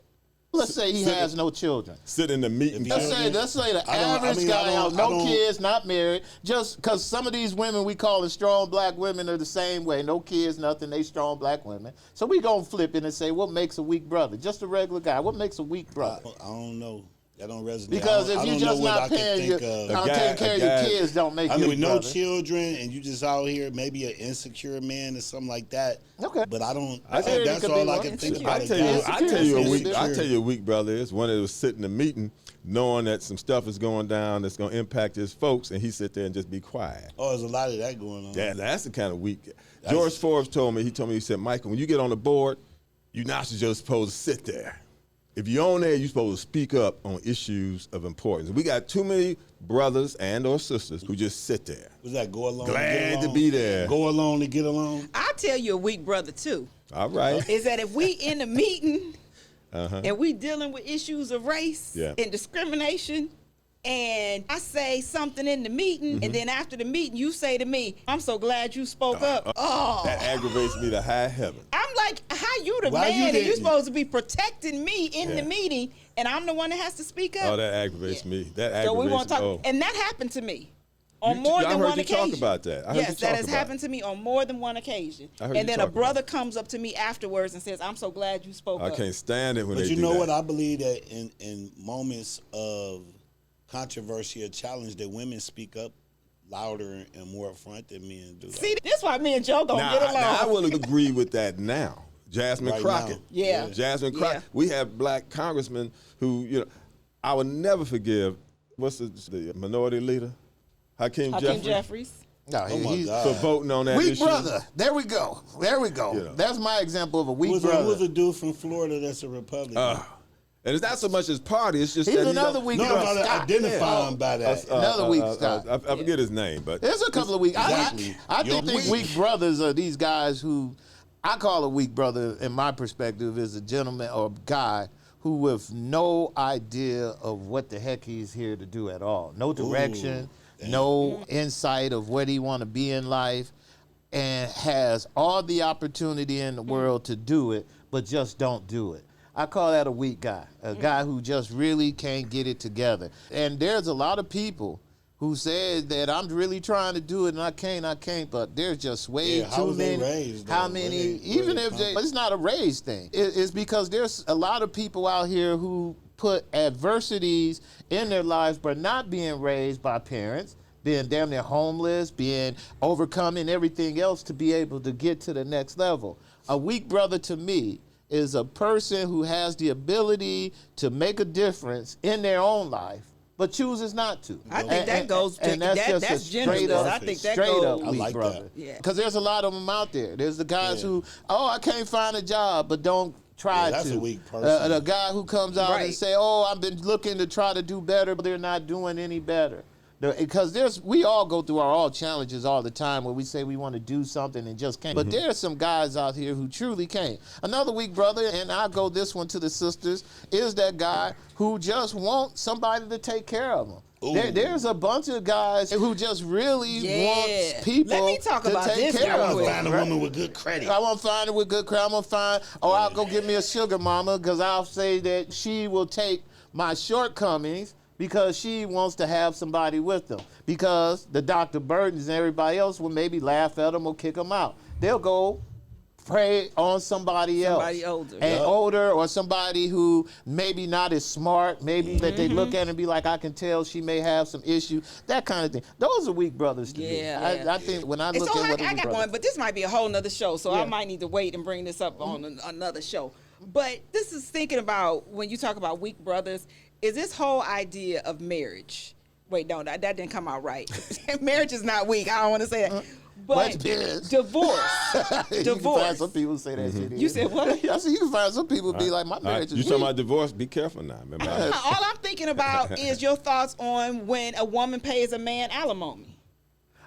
Let's say he has no children. Sit in the meeting. If he- Let's say the I don't- I average mean, I guy don't- out, I no don't- kids, not married. Just because some of these women we call strong black women are the same way. No kids, nothing. They strong black women. So we gonna flip it and say, what makes a weak brother? Just a regular guy. What makes a weak brother? I don't know. That don't resonate. Because I if don't you know just what I not could paying think your, of. not guy- taking care a of your guy- kids, don't make I you mean, a with no brother. children and you just out here, maybe an insecure man or something like that. Okay. But I don't. I think it that's could all be I one. can think Insecure. about. I tell you Insecure. a weak brother is one that was sitting in a meeting knowing that some stuff is going down that's going to impact his folks, and he sit there and just be quiet. Oh, there's a lot of that going on. Yeah, that's the kind of weak. George Forbes told me, he said, Michael, when you get on the board, you're not just supposed to sit there. If you're on there, you're supposed to speak up on issues of importance. We got too many brothers and or sisters who just sit there. Was that go along? Glad get along? to be there. Go along to get along. I'll tell you a weak brother too. All right. Is that if we in a meeting and we dealing with issues of race Yeah. and discrimination, and I say something in the meeting, and then after the meeting you say to me, "I'm so glad you spoke up." Oh, That aggravates me to high heaven. I'm like, how you the Why you man and you didn't? supposed to be protecting me in Yeah. the meeting, and I'm the one that has to speak up? Oh, that aggravates me. That aggravates So we want to me. talk, Oh. and that happened to me on You- more I than heard one you talk occasion. about that. I heard you Yes, that talk has about happened to me on more than one occasion. I heard you And then a talk about brother it. comes up to me afterwards and says, "I'm so glad you spoke I up." can't stand it when But they you do know that. what? I believe that in moments of controversy or challenge, that women speak up louder and more upfront than men do. See, this why me and Joe don't Now, get along. now, I will agree with that now. Jasmine Right Crockett. now. Yeah. Jasmine Crockett. Yeah. We have black congressmen who, I will never forgive, what's the minority leader? Hakeem Hakeem Jeffries. Jeffries. No, Oh my God. for voting on that weak issue. brother. There we go. Yeah. That's my example of a weak Who's brother. a dude from Florida that's a Republican? And it's not so much his party, it's just He's that another weak no, brother. I'm not Scott. identifying by that. Another weak Scott. I forget his name, but There's a couple of weak. Exactly. I You're think weak brothers are these guys who I call a weak brother. In my perspective, is a gentleman or guy who with no idea of what the heck he's here to do at all. No direction, no insight of what he want to be in life, and has all the opportunity in the world to do it, but just don't do it. I call that a weak guy, a guy who just really can't get it together. And there's a lot of people who said that I'm really trying to do it and I can't, but there's just way how too was they many. raised, though? How Were many, they- even were if they they, it's not a raised thing. It's because there's a lot of people out here who put adversities in their lives by not being raised by parents, being damn near homeless, being overcoming everything else to be able to get to the next level. A weak brother to me is a person who has the ability to make a difference in their own life, but chooses not to. I think that goes to- and that's that- just that's a generous. straight up, I think that straight goes- up I weak like brother. that. Yeah. Because there's a lot of them out there. There's the guys who, I can't find a job, but don't try Yeah, that's to. a weak person. The guy who comes out and Right. say, I've been looking to try to do better, but they're not doing any better. Because we all go through our challenges all the time where we say we want to do something and just can't. But there's some guys out here who truly can't. Another weak brother, and I'll go this one to the sisters, is that guy who just wants somebody to take care of them. There's a bunch of guys who just really wants people Let me talk to about take this care real of quick. them. Find a woman with good credit. I want to find her with good credit. I'm going to find, I'll go get me a sugar mama because I'll say that she will take my shortcomings because she wants to have somebody with them. Because the Dr. Burtons and everybody else will maybe laugh at them or kick them out. They'll go prey on somebody else. Somebody older. And older, or somebody who maybe not as smart, maybe that they look at and be like, I can tell she may have some issue, that kind of thing. Those are weak brothers to me. I think when I And look so at what a I weak got brother. one, but this might be a whole nother show, so I Yeah. might need to wait and bring this up on another show. But this is thinking about when you talk about weak brothers, is this whole idea of marriage. Wait, no, that didn't come out right. Marriage is not weak. I don't want to say that. But But- divorce. You can find some people who say that shit. You said what? I said you can find some people be like, my marriage is you talking weak. about divorce? Be careful now. Remember, All I'm thinking about is your thoughts on when a woman pays a man alimony.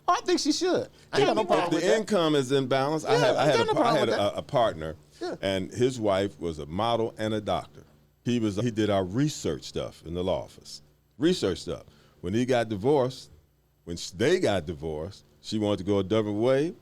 I think she should. I ain't got no if problem with the that. income is in balance, I Yeah, I had got no problem with a partner, and his wife was a model and a doctor. He did our research stuff in the law office. Research stuff. When he got divorced, they got divorced, she wanted to go a different way.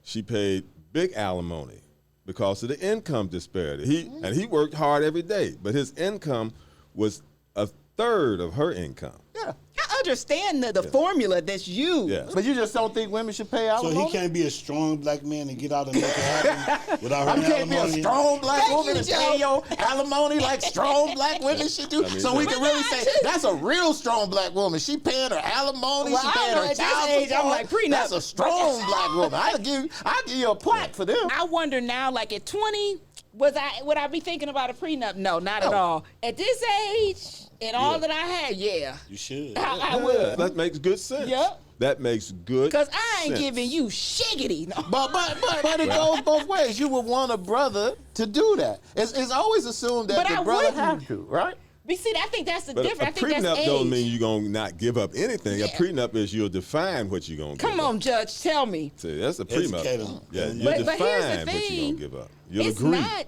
She paid big alimony because of the income disparity. He worked hard every day, but his income was a third of her income. Yeah. I understand the formula that's used. Yeah. But you just don't think women should pay So alimony? he can't be a strong black man and get out and make it happen without I her can't be a alimony? strong black Thank woman you, and Joe. pay your alimony like strong black women should do. So we can really say that's a real strong black woman. She paying her alimony. Well, she I paying know her at this child age, I'm support. like prenup. That's a strong black woman. I'll give you a plaque for them. I wonder now, like at 20, would I be thinking about a prenup? No, not at No. all. At this age and all that I had, yeah. You should. I would. That makes good sense. Yep. That makes good Because I ain't sense. giving you shiggity. No. But it goes both ways. You would want a brother to do that. It's always assumed that But the I brother wouldn't. have to, right? But see, I think that's the But difference. I a think that's prenup age. don't mean you're going to not give up anything. Yeah. A prenup is you'll define what you're going to give Come up. on, Judge, tell me. See, that's a prenup. Educate 'em. Yeah, But- you'll But here's the define what you're thing. going to give up. You'll It's agree. not.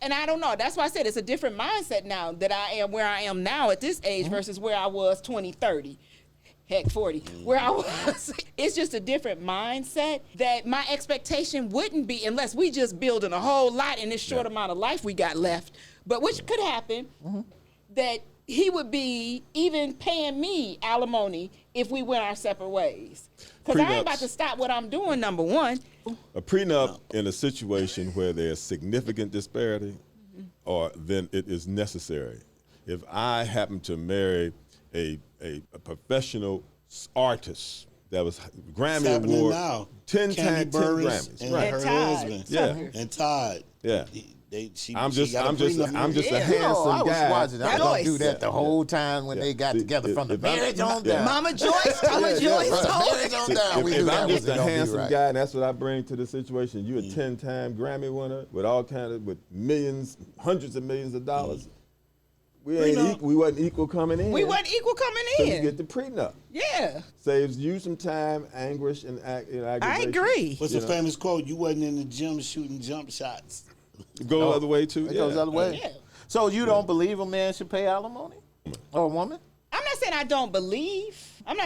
And I don't know. That's why I said it's a different mindset now that I am where I am now at this age versus where I was 20, 30. Heck, 40. Where I was. It's just a different mindset that my expectation wouldn't be unless we just building a whole lot in this short amount of life we got left. But which could happen that he would be even paying me alimony if we went our separate ways. Because I ain't about to stop what I'm doing, number one. A prenup in a situation where there's significant disparity, or then it is necessary. If I happen to marry a professional artist that was Grammy happening Award, now. 10 Candy times 10 Burris Grammys, and right? her Todd. husband. Yeah. And Todd. Yeah. I'm just a handsome I was guy. watching. I don't do that the whole time when they got together from the marriage on down. Mama Joyce, Mama Joyce told Marriage on down. If I'm just a handsome right. guy, and that's what I bring to the situation. You a 10-time Grammy winner with all kind of with millions, hundreds of millions of dollars. We wasn't equal coming in. We wasn't equal coming So in. you get the prenup. Yeah. Saves you some time, anguish, and aggravation. I agree. What's the famous quote? You wasn't in the gym shooting jump shots. Go the other way too. It goes the other way. Yeah. So you don't believe a man should pay alimony? Or a woman? I'm not saying I don't believe. I'm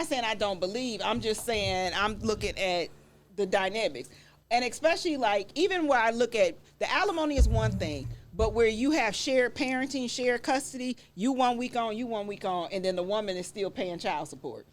just saying I'm looking at the dynamics. And especially like even where I look at the alimony is one thing, but where you have shared parenting, shared custody, you 1 week on, you 1 week on, and then the woman is still paying child support.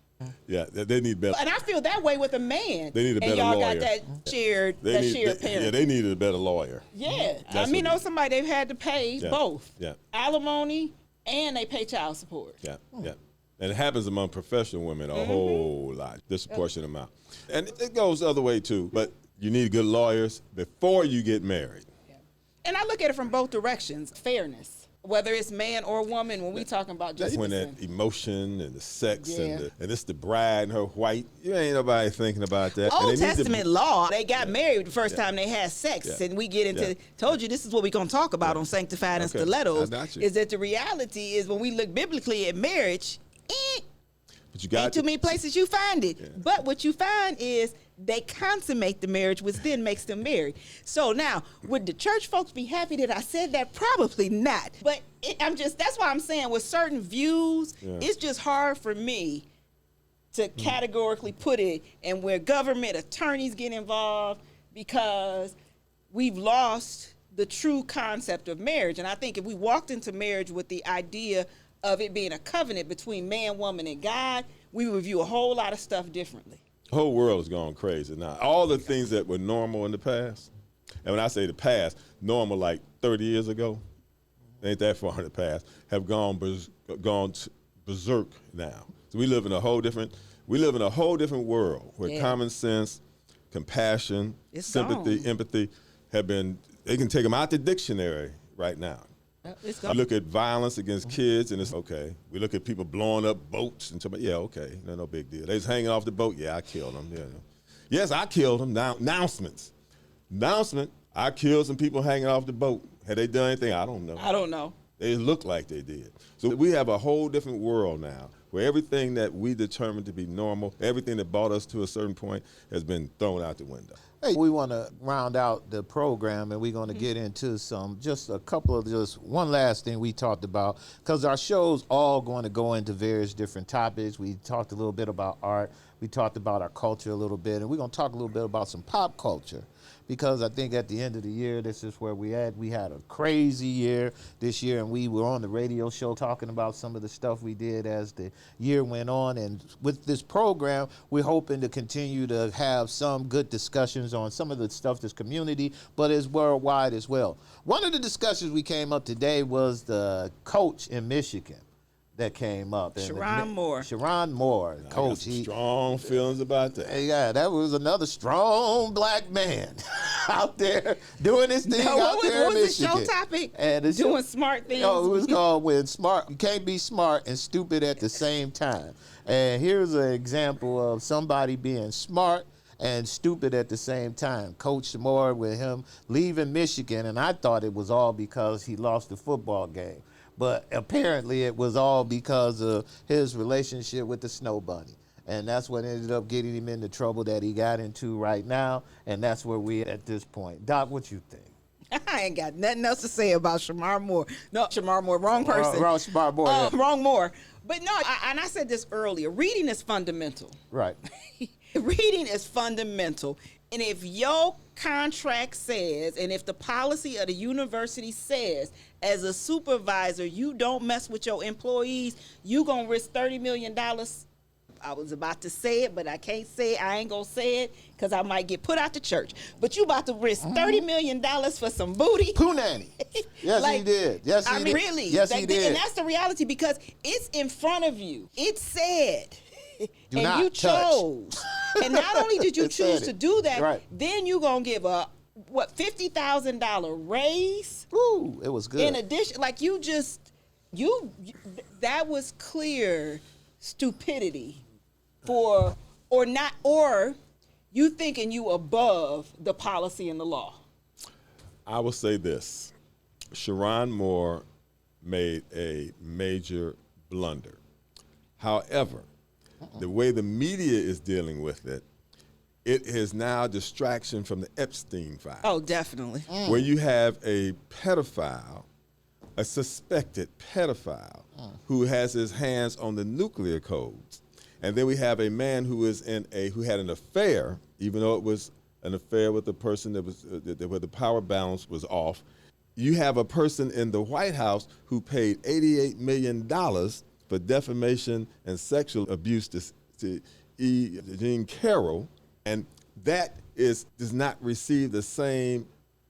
Yeah, they need better. And I feel that way with a man. They need a better and y'all lawyer. got that shared parenting. Yeah, they needed a better lawyer. Yeah. That's I know somebody they've had to pay both. Yeah. Alimony and they pay child support. Yeah, yeah. And it happens among professional women a whole lot, disproportionate amount. And it goes the other way too, but you need good lawyers before you get married. Yeah. And I look at it from both directions, fairness. Whether it's man or woman, when we talking about That's justice. when that emotion and the sex Yeah. and it's the bride and her white. You ain't nobody thinking about that. Old And they need to- Testament law, they got married the first time they had sex. Yeah. And we get into, told you this is what we're going to talk about on Sanctified and Okay. Stilettos, I got you. is that the reality is when we look biblically at marriage, But you got ain't too many places you find it. Yeah. But what you find is they consummate the marriage, which then makes them married. So now, would the church folks be happy that I said that? Probably not. But that's why I'm saying with certain views, it's just hard for me to categorically put it and where government attorneys get involved because we've lost the true concept of marriage. And I think if we walked into marriage with the idea of it being a covenant between man, woman, and God, we would view a whole lot of stuff differently. The whole world is going crazy now. All the things that were normal in the past, and when I say the past, normal like 30 years ago, ain't that far in the past, have gone berserk now. So we live in a whole different world where common sense, compassion, sympathy, empathy they can take them out the dictionary right now. We look at violence against kids, and it's okay. We look at people blowing up boats, and somebody, okay, no big deal. They was hanging off the boat, I killed them. Yeah. Yes, I killed them. Now, announcement, I killed some people hanging off the boat. Had they done anything? I don't know. They look like they did. So we have a whole different world now, where everything that we determined to be normal, everything that brought us to a certain point has been thrown out the window. Hey, we want to round out the program, and we're going to get into one last thing we talked about, because our show's all going to go into various different topics. We talked a little bit about art. We talked about our culture a little bit, and we're going to talk a little bit about some pop culture, because I think at the end of the year, this is where we at. We had a crazy year this year, and we were on the radio show talking about some of the stuff we did as the year went on. And with this program, we're hoping to continue to have some good discussions on some of the stuff that's community, but is worldwide as well. One of the discussions we came up today was the coach in Michigan that came up. Sharon Moore, coach. Strong feelings about that. Yeah, that was another strong black man out there doing his thing out there in Michigan. What was the show topic? Doing smart things. No, it was called "When Smart You Can't Be Smart and Stupid at the Same Time." And here's an example of somebody being smart and stupid at the same time. Coach Moore, with him leaving Michigan, and I thought it was all because he lost the football game. But apparently it was all because of his relationship with the Snow Bunny. And that's what ended up getting him into trouble that he got into right now. And that's where we're at this point. Doc, what you think? I ain't got nothing else to say about Shamar Moore. No, Shamar Moore, wrong person. Wrong Shamar Moore. Yeah. Wrong Moore. But no, and I said this earlier, reading is fundamental. Right. Reading is fundamental. And if your contract says, and if the policy of the university says, as a supervisor, you don't mess with your employees, you going to risk $30 million. I was about to say it, but I can't say it. I ain't going to say it because I might get put out the church. But you about to risk $30 million for some booty. Pooh Nanny. Yes, he did. Yes, he did. Really. Yes, he did. And that's the reality because it's in front of you. It said. Do and not you touch. chose. And not only did you choose to do that, right. then you're going to give a what, $50,000 raise. Ooh, it was good. In addition, like that was clear stupidity or you thinking you above the policy and the law. I will say this. Sharon Moore made a major blunder. However, the way the media is dealing with it, it is now distraction from the Epstein file. Oh, definitely. Where you have a pedophile, a suspected pedophile, who has his hands on the nuclear codes. And then we have a man who had an affair, even though it was an affair with a person that was where the power balance was off. You have a person in the White House who paid $88 million for defamation and sexual abuse to Jean Carroll, and that does not receive the same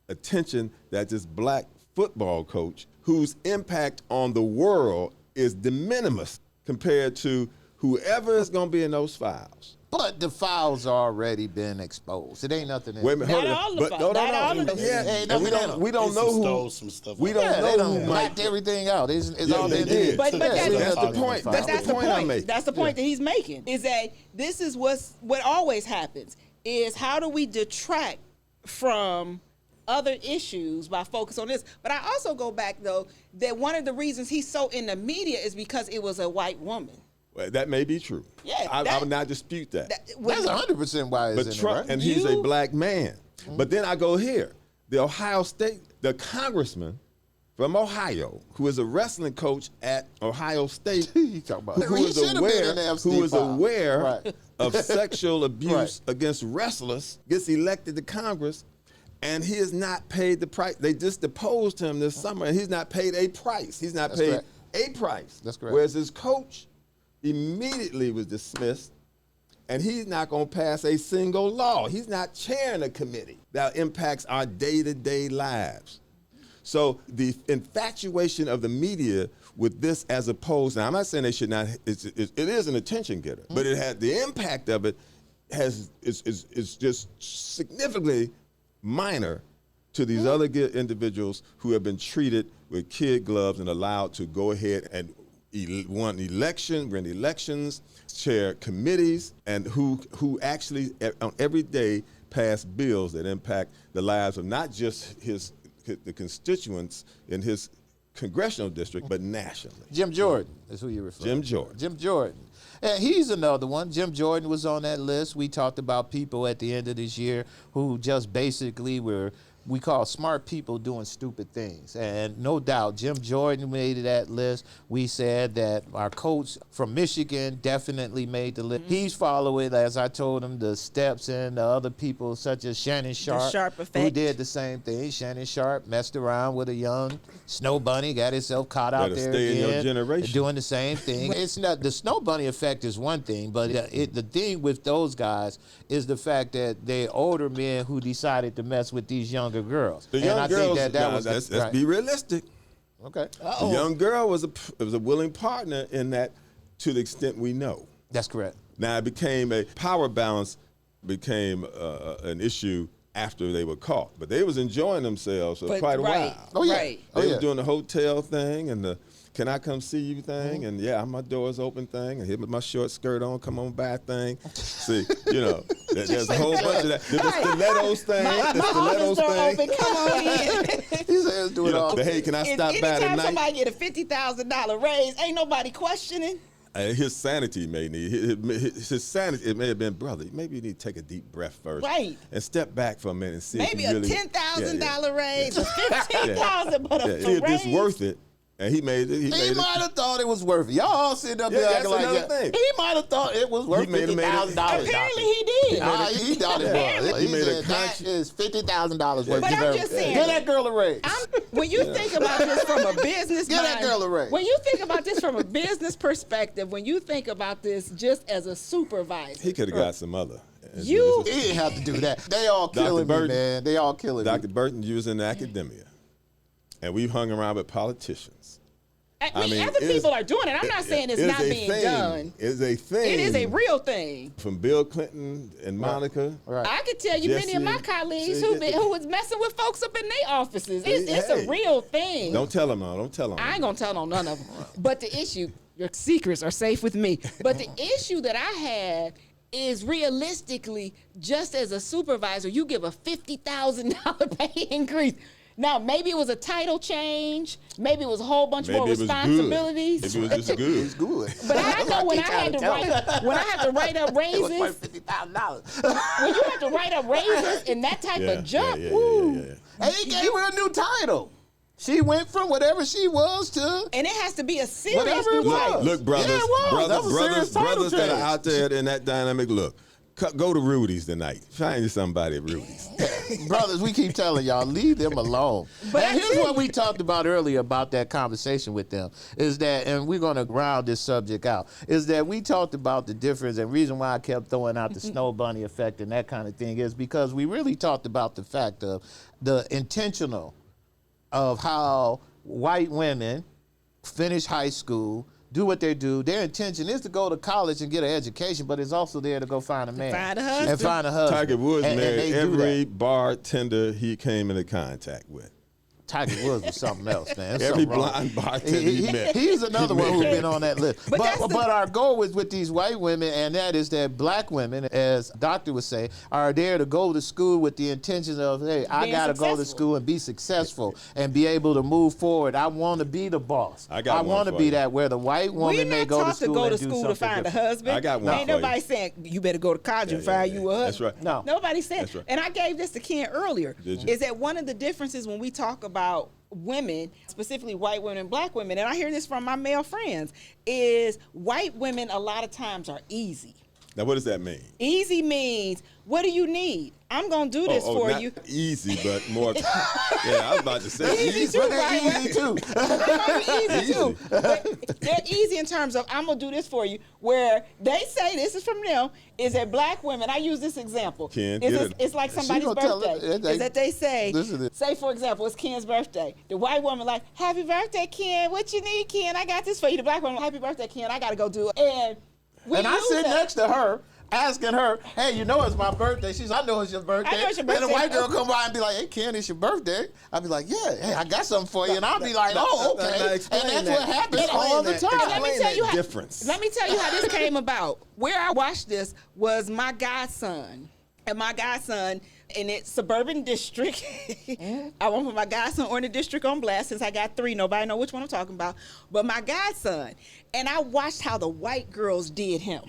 attention that this black football coach, whose impact on the world is de minimis compared to whoever is going to be in those files. But the files already been exposed. It ain't nothing. Wait a minute, hold on. But no. Yeah, and we don't know who stole some stuff. We don't know who knocked everything out. It's Yeah, all they they did. did. But that's the point. But that's the point. I'm making. That's the point that he's making. Is that this is what always happens. Is how do we detract from other issues by focus on this? But I also go back though that one of the reasons he's so in the media is because it was a white woman. Well, that may be true. Yeah, I would not dispute that. That's 100% why it's But in Trump, there, right? and he's a black man. But then I go here. The Ohio State, the congressman from Ohio, who is a wrestling coach at Ohio State, You talking about- who He is should've been in the aware, FC Right. of sexual abuse Right. against wrestlers, gets elected to Congress, and he has not paid the price. They just deposed him this summer, and he's not paid a price. He's not That's paid correct. a price. That's correct. Whereas his coach immediately was dismissed, and he's not going to pass a single law. He's not chairing a committee that impacts our day-to-day lives. So the infatuation of the media with this, as opposed, now I'm not saying they should not, it is an attention getter, but it had the impact of it is just significantly minor to these other individuals who have been treated with kid gloves and allowed to go ahead and win elections, chair committees, and who actually on every day pass bills that impact the lives of not just the constituents in his congressional district, but nationally. Jim Jordan is who you refer to. Jim Jordan. Jim Jordan. And he's another one. Jim Jordan was on that list. We talked about people at the end of this year who just basically we call smart people doing stupid things. And no doubt, Jim Jordan made that list. We said that our coach from Michigan definitely made the list. He's following, as I told him, the steps and the other people such as Shannon Sharp, Sharp who effect. did the same thing. Shannon Sharp messed around with a young snow bunny, got himself caught out Better there stay in your again, generation. doing the same thing. It's not the snow bunny effect is one thing, but the thing with those guys is the fact that they're older men who decided to mess with these younger girls. The young I girls, think that was let's right. be realistic. Okay. The young girl was a willing partner in that, to the extent we know. That's correct. Now it became a power balance became an issue after they were caught, but they was enjoying themselves for quite a while. Oh yeah. Right. Oh, They yeah. were doing the hotel thing and the "Can I come see you" thing, and yeah, my door's open thing, and here with my short skirt on, come on by thing. See, there's a whole bunch of that. The stilettos thing, the stilettos thing. Open, come on in. He says do it all. The hey, can I stop by Anytime tonight? somebody get a $50,000 raise, ain't nobody questioning. His sanity may need his sanity. It may have been, brother. Maybe you need to take a deep breath first, Right. and step back for a minute and see Maybe if you really, a $10,000 raise, a $15,000, but a see if raise. it's worth it. And he made it. He might have thought it was worth it. Y'all all sitting up Yeah, there that's acting like another that. thing. He might have thought it was worth He made it- $50,000. Apparently he did. He thought it was. He He made a said that conscious- is $50,000 worth. But Give I'm her- just saying- Give that girl a raise. When you think about this from a business Give that mind, girl a raise. when you think about this from a business perspective, when you think about this just as a supervisor, He could have got some other. You- He didn't have to do that. They all Dr. killing me, Burton. man. They all killing Dr. me. Burton, you was in academia, and we hung around with politicians. Other people are doing it. I'm not saying it's not being done. It's a thing. It is a real thing. From Bill Clinton and Monica. Right. I could tell you many of my colleagues who was messing with folks up in their offices. It's a real thing. Don't tell them, no. Don't tell them. I ain't going to tell on none of them. But the issue, your secrets are safe with me. But the issue that I have is realistically, just as a supervisor, you give a $50,000 pay increase. Now, maybe it was a title change. Maybe it was a whole bunch more responsibilities. Maybe it was just good. It's good. But I know when I had to write up raises, It was worth $50,000. when you have to write up raises and that type of jump, woo. And he gave her a new title. She went from whatever she was to, and it has to be a serious whatever it new was. title. Look, brothers, Yeah, it was. That was a serious title brothers that change. are out there in that dynamic, look, go to Rudy's tonight. Find you somebody at Rudy's. brothers, we keep telling y'all, leave them alone. But and here's what we talked about earlier about that conversation with them, is that, and we're going to round this subject out, is that we talked about the difference, and reason why I kept throwing out the snow bunny effect and that kind of thing is because we really talked about the fact of the intentional of how white women finish high school, do what they do. Their intention is to go to college and get an education, but it's also there to go find a man. Find a husband. And find a husband. Tiger Woods And married they do every that. bartender he came into contact with. Tiger Woods was something else, man. There's Every something wrong. blind bartender he met. He's another one who's been on that list. But that's But our goal is with these white women, and that is that black women, as Doctor would say, are there to go to school with the intention of, hey, I Being got to go to successful. school and be successful and be able to move forward. I want to be the boss. I got one want to for be you. that where the white woman We may not go to taught school, to go to and do school to something find a different. husband. I got one Ain't for nobody you. saying you better go to college and find you a husband. That's right. No. Nobody's saying. That's right. And I gave this to Ken earlier. Did you? Is that one of the differences when we talk about women, specifically white women and black women, and I hear this from my male friends, is white women a lot of times are easy. Now, what does that mean? Easy means, what do you need? I'm going to do this for not you. easy, but more. Yeah, I was about to say Easy too, But they're right? easy too. They might be easy too. But they're easy in terms of I'm gonna do this for you. Where they say this is from them is that black women. I use this example. Ken, It's, get it. it's like somebody's gonna tell birthday. it- Is that they say, Listen to it. say for example, it's Ken's birthday. The white woman like, happy birthday, Ken. What you need, Ken? I got this for you. The black woman, happy birthday, Ken. I gotta go do it. And we And I use sit that. next to her, asking her, hey, you know it's my birthday. She's, I know it's your birthday. I know it's your And the birthday. white girl come by and be like, hey, Ken, it's your birthday. I'll be like, yeah, hey, I got something for you. And I'll be like, oh, now okay. explain And that's that. what happens Explain all the that. time. Let me Explain tell you that how. difference. Let me tell you how this came about. Where I watched this was my godson, and my godson in its suburban district. I won't put my godson or in the district on blast since I got 3. Nobody know which one I'm talking about. But my godson, and I watched how the white girls did him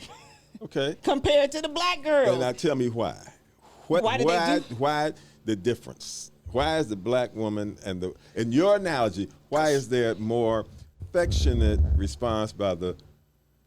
Okay. compared to the black girls. And now tell me why. Why did they do- Why the difference? Why is the black woman and in your analogy, why is there more affectionate response by the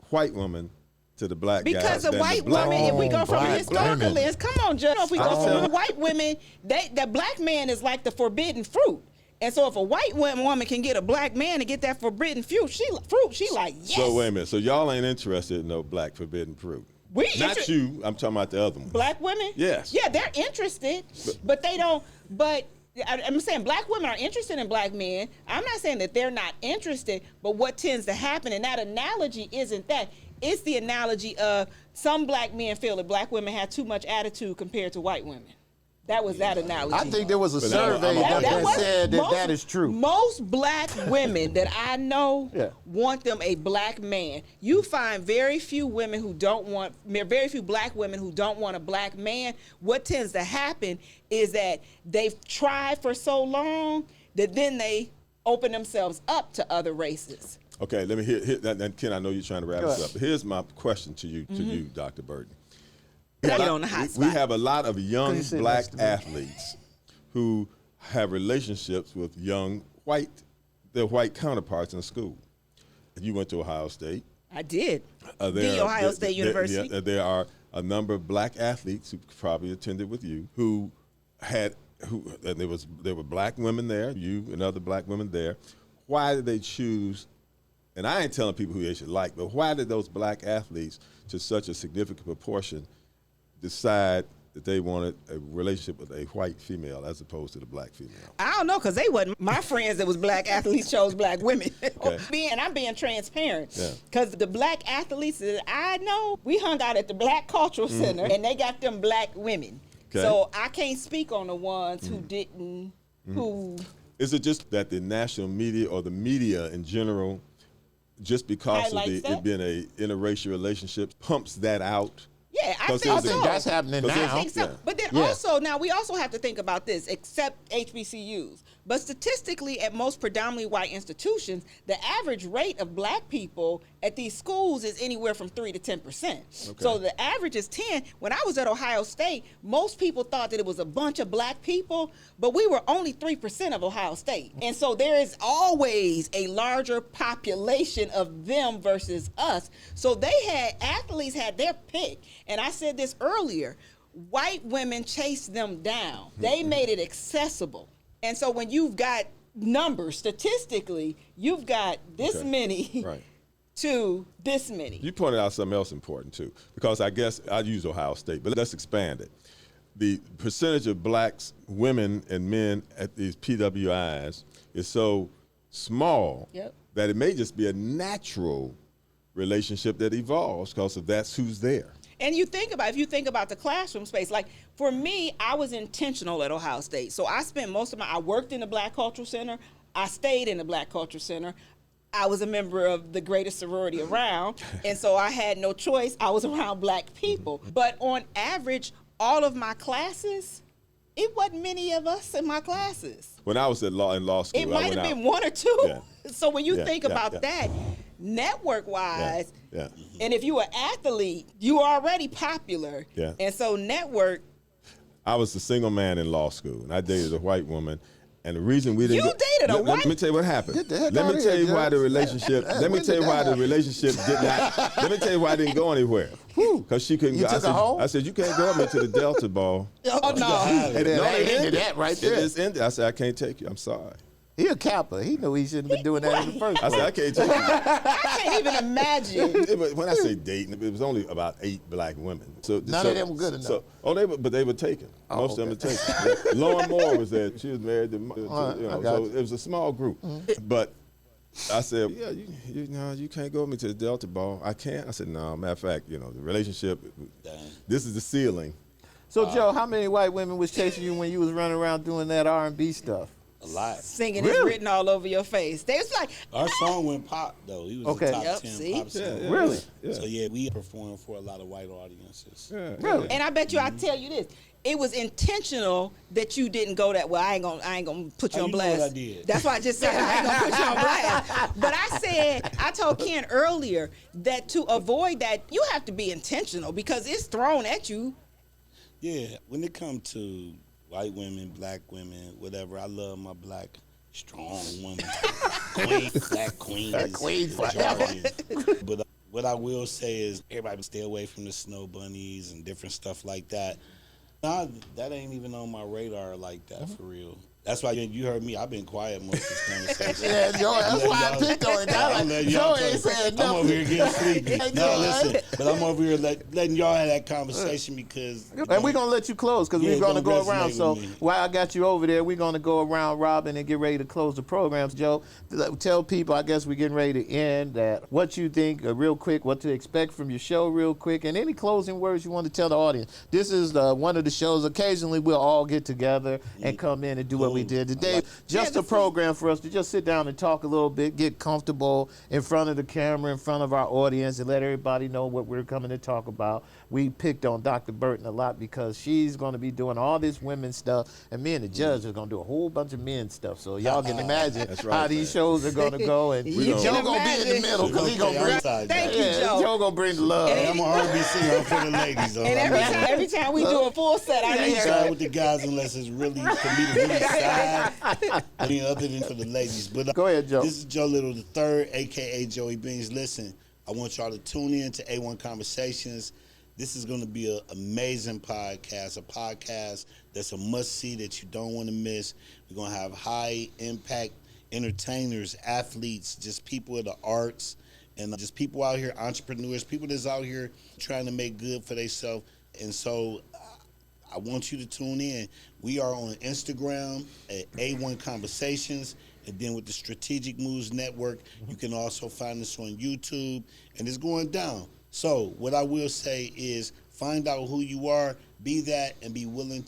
white woman to the black guy? Because the than white black woman, if we go from a black historical women. lens, come on, Judge. If we go I'm from telling- the white women, the black man is like the forbidden fruit. And so if a white woman can get a black man to get that forbidden fruit, she like, yes. So wait a minute. So y'all ain't interested in no black forbidden fruit? We Not inter- you. I'm talking about the other one. Black women? Yes. Yeah, they're interested, but they don't, I'm saying black women are interested in black men. I'm not saying that they're not interested, but what tends to happen, and that analogy isn't that. It's the analogy of some black men feel that black women have too much attitude compared to white women. That was that analogy. I think there was a But survey I'm- that was- said that most- that is true. Most black women that I know Yeah. want them a black man. You find very few black women who don't want a black man. What tends to happen is that they've tried for so long that then they open themselves up to other races. Okay, let me hear that. And Ken, I know you're trying to wrap Go this ahead. up. Here's my question to you, Dr. Burton. Get on the hot We spot. have a lot of young Can you sit black next to me? athletes who have relationships with young their white counterparts in school. You went to Ohio State. I did. There The are- Ohio State University. There are a number of black athletes who probably attended with you and there were black women there, you and other black women there. Why did they choose? And I ain't telling people who they should like, but why did those black athletes, to such a significant proportion, decide that they wanted a relationship with a white female as opposed to the black female? I don't know, because they wasn't my friends that was black athletes chose black women. Okay. And I'm being transparent. Yeah. Because the black athletes that I know, we hung out at the Black Cultural Center, and they got them black women. Okay. So I can't speak on the ones who didn't, who... Is it just that the national media or the media in general, just because of it being a interracial relationship, pumps that out? Yeah, I think I so. think that's happening now. I think so. Yeah. But then Yeah. also, now we also have to think about this, except HBCUs. But statistically, at most predominantly white institutions, the average rate of black people at these schools is anywhere from 3 to 10%. So the average is 10. When I was at Ohio State, most people thought that it was a bunch of black people, but we were only 3% of Ohio State. And so there is always a larger population of them versus us. So athletes had their pick. And I said this earlier, white women chased them down. They made it accessible. And so when you've got numbers, statistically, you've got this many Right. to this many. You pointed out something else important too, because I guess I use Ohio State, but let's expand it. The percentage of blacks, women, and men at these PWIs is so small that it may just be a natural relationship that evolves because of that's who's there. And if you think about the classroom space, like for me, I was intentional at Ohio State. So I spent I worked in the Black Cultural Center. I stayed in the Black Cultural Center. I was a member of the greatest sorority around. And so I had no choice. I was around black people. But on average, all of my classes, it wasn't many of us in my classes. When I was in law school, It might have been one or two. Yeah. So when you think about yeah. that, network-wise, Yeah. and if you were an athlete, you were already popular. Yeah. And so network. I was a single man in law school, and I dated a white woman. And the reason we didn't You dated a white? Let me tell you what happened. Get the heck Let outta me here, tell you why the Judge. relationship. Let me When tell did you why that the relationship did not. Let me tell you why it didn't go anywhere. Because she couldn't You go. took her home? I said you can't go up into the Delta Ball. Oh, no. And then No, that it ended ended. that right It there. just ended. I said I can't take you. I'm sorry. He a Kappa. He knew he shouldn't have been doing that in the first I place. said I can't take you. I can't even imagine. When I say dating, it was only about 8 black women. So None of them were good enough. But they were taken. Most of them okay. were taken. Lauren Moore was there. She was married to right, I got so you. it was a small group. But I said, yeah, you can't go with me to the Delta Ball. I can't. I said, no. Matter of fact, the relationship. This is the ceiling. So Joe, how many white women was chasing you when you was running around doing that R&B stuff? A lot. Singing is Really? written all over your face. They was like, Our song went pop though. He was Okay. a top Yep, 10 see? pop song. Really? Yeah. So yeah, we performed for a lot of white audiences. Yeah. Really? and I bet you I tell you this. It was intentional that you didn't go that way. I ain't gonna put you How on you know blast. what I did? That's why I just said I ain't gonna put you on blast. But I told Ken earlier that to avoid that, you have to be intentional because it's thrown at you. Yeah, when it comes to white women, black women, whatever, I love my black strong woman. Queen, black queen. queen is forever. jargon. But what I will say is everybody stay away from the snow bunnies and different stuff like that. Nah, that ain't even on my radar like that for real. That's why you heard me. I've been quiet most of this conversation. Yeah, Joe, that's why I picked on it. I'm letting Joe y'all ain't talk. saying I'm nothing. over here getting sleepy. Hey, No, Joe, listen, but I'm over here letting y'all have that conversation because. And we're going to let you close because Yeah, we're going to don't go around. resonate So with me. while I got you over there, we're going to go around Robin and get ready to close the programs. Joe, tell people, I guess we're getting ready to end, that what you think real quick, what to expect from your show real quick, and any closing words you want to tell the audience. This is one of the shows. Occasionally we'll all get together and come in and do what we did today. Just a program for us to just sit down and talk a little bit, get comfortable in front of the camera, in front of our audience, and let everybody know what we're coming to talk about. We picked on Dr. Burton a lot because she's going to be doing all this women's stuff, and me and the judge are going to do a whole bunch of men's stuff. So y'all can imagine That's right, how these man. shows are going to go. And You Joe can going to be in the imagine. middle because he going to Okay, bring. I'm sorry, Thank guys. you, Yeah, Joe. Joe going to bring the love. Hey, I'm an R&B singer for the ladies. Though. And every time we do a full set, I I need ain't you. side with the guys unless it's really for me to really side. I mean, other than for the ladies. But Go ahead, Joe. This is Joe Little III, a.k.a. Joey Beans. Listen, I want y'all to tune in to A1 Conversations. This is going to be an amazing podcast, a podcast that's a must-see that you don't want to miss. We're going to have high-impact entertainers, athletes, just people of the arts, and just people out here, entrepreneurs, people that's out here trying to make good for themselves. And so I want you to tune in. We are on Instagram at A1 Conversations, and then with the Strategic Moves Network, you can also find us on YouTube, and it's going down. So what I will say is find out who you are, be that, and be willing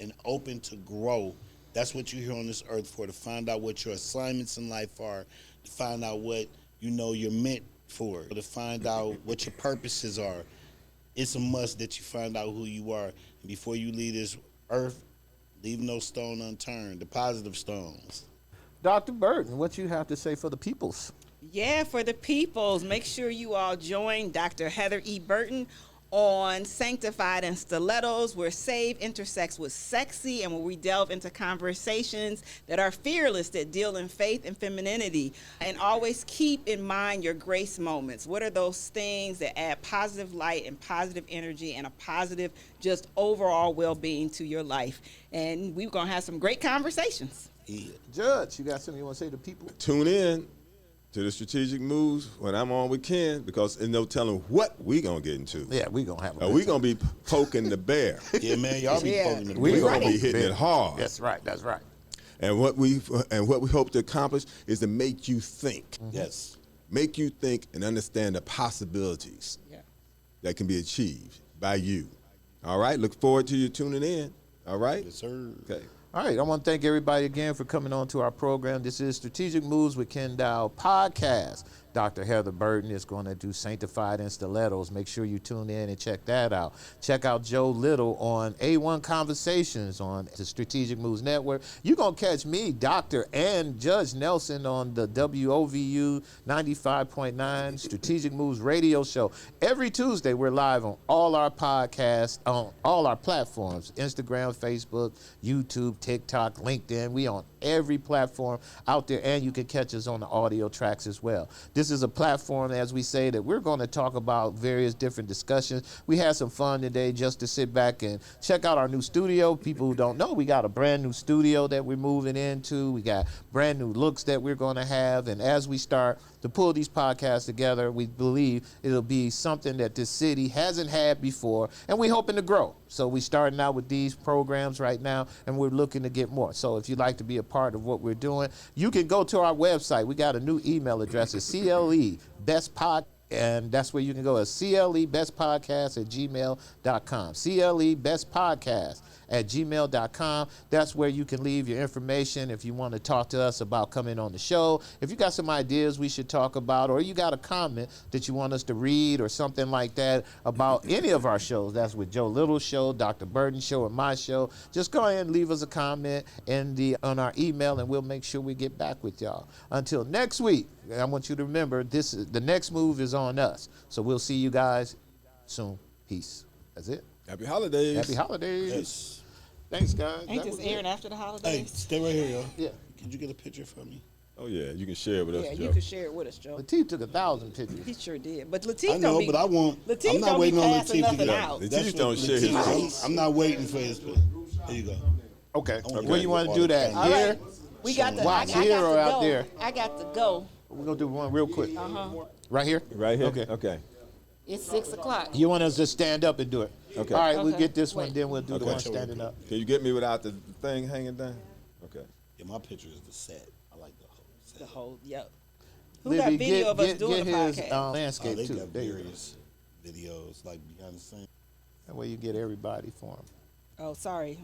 and open to grow. That's what you're here on this earth for, to find out what your assignments in life are, to find out what you know you're meant for, to find out what your purposes are. It's a must that you find out who you are. And before you leave this earth, leave no stone unturned, the positive stones. Dr. Burton, what you have to say for the peoples? Yeah, for the peoples, make sure you all join Dr. Heather E. Burton on Sanctified and Stilettos, where save intersects with sexy, and where we delve into conversations that are fearless, that deal in faith and femininity. And always keep in mind your grace moments. What are those things that add positive light and positive energy and a positive just overall well-being to your life? And we're going to have some great conversations. Yeah. Judge, you got something you want to say to people? Tune in to the Strategic Moves when I'm on with Ken, because there's no telling what we gonna get into. Yeah, we gonna have a we gonna be poking the bear. Yeah, man, y'all be poking the We bear. gonna be hitting it hard. That's right. And what we hope to accomplish is to make you think. Yes. Make you think and understand the possibilities that can be achieved by you. All right, look forward to you tuning in. All right? Yes, sir. Okay. All right, I want to thank everybody again for coming on to our program. This is Strategic Moves with Kenn Dowell podcast. Dr. Heather Burton is going to do Sanctified and Stilettos. Make sure you tune in and check that out. Check out Joe Little on A1 Conversations on the Strategic Moves Network. You're going to catch me, Dr. and Judge Nelson on the WOVU 95.9 Strategic Moves radio show. Every Tuesday, we're live on all our podcasts, on all our platforms, Instagram, Facebook, YouTube, TikTok, LinkedIn. We on every platform out there, and you can catch us on the audio tracks as well. This is a platform, as we say, that we're going to talk about various different discussions. We had some fun today just to sit back and check out our new studio. People who don't know, we got a brand new studio that we're moving into. We got brand new looks that we're going to have. And as we start to pull these podcasts together, we believe it'll be something that this city hasn't had before, and we're hoping to grow. So we're starting out with these programs right now, and we're looking to get more. So if you'd like to be a part of what we're doing, you can go to our website. We got a new email address. It's CLE Best Pod, and that's where you can go. It's CLEBestPodcast@gmail.com. CLEBestPodcast@gmail.com. That's where you can leave your information if you want to talk to us about coming on the show. If you got some ideas we should talk about, or you got a comment that you want us to read or something like that about any of our shows, that's with Joe Little's show, Dr. Burton's show, and my show, just go ahead and leave us a comment on our email, and we'll make sure we get back with y'all. Until next week, I want you to remember, the next move is on us. So we'll see you guys soon. Peace. That's it. Happy holidays. Happy holidays. Yes. Thanks, guys. Ain't That this was airing it. after the Hey, holidays? stay right here, y'all. Yeah. Could you get a picture for me? Oh yeah, you can share it with us, Yeah, Joe. you can share it with us, Joe. Latif took 1,000 pictures. He sure did. But I Latif know, don't be, but I want. Latif I'm not don't be waiting on passing Latif to nothing get out. Latif That's what don't share his Latif- piece. I'm not waiting for his. There you go. Okay. wanna Where get you want to all do the that? cameras. All Here? right. We got the. Watch I got here to or go. out there? I got to go. We're going to do one real quick. Right here? Right here? Okay. Okay. It's 6 o'clock. You want us to stand up and do it? Okay. All right, we'll Okay. get this one, Wait. then we'll do the Okay. one standing up. Can you get me without the thing hanging down? Okay. Yeah, my picture is the set. I like the whole set. The whole, yep. Who got Libby, video of us doing the his podcast? landscape, They too. got There you go. various videos like behind the scenes. That way you get everybody for them. Oh, sorry.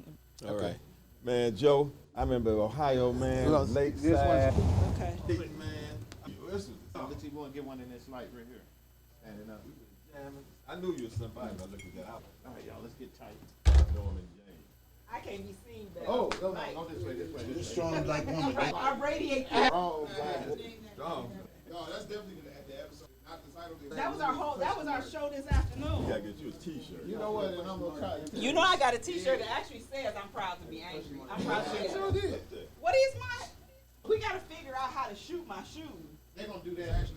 All right. Man, Joe, I remember Ohio, man, Look, Lakeside. this one's- Okay. Let's see if we want to get one in this light right here. Standing up. I knew you was somebody by looking at that out. All right, y'all, let's get tight. Norman James. I can't be seen better. Oh, no, go this way, this way. This strong black woman. I radiate. Oh, man. Dog. No, that's definitely the episode, not the title. That was our show this You afternoon. gotta get you a t-shirt. You know what, and I'm going to try to You know I got a T-shirt that actually says "I'm proud to be angry." I'm proud to be sure angry. did. What is my? We got to figure out how to shoot my shoes. They're going to do that actually.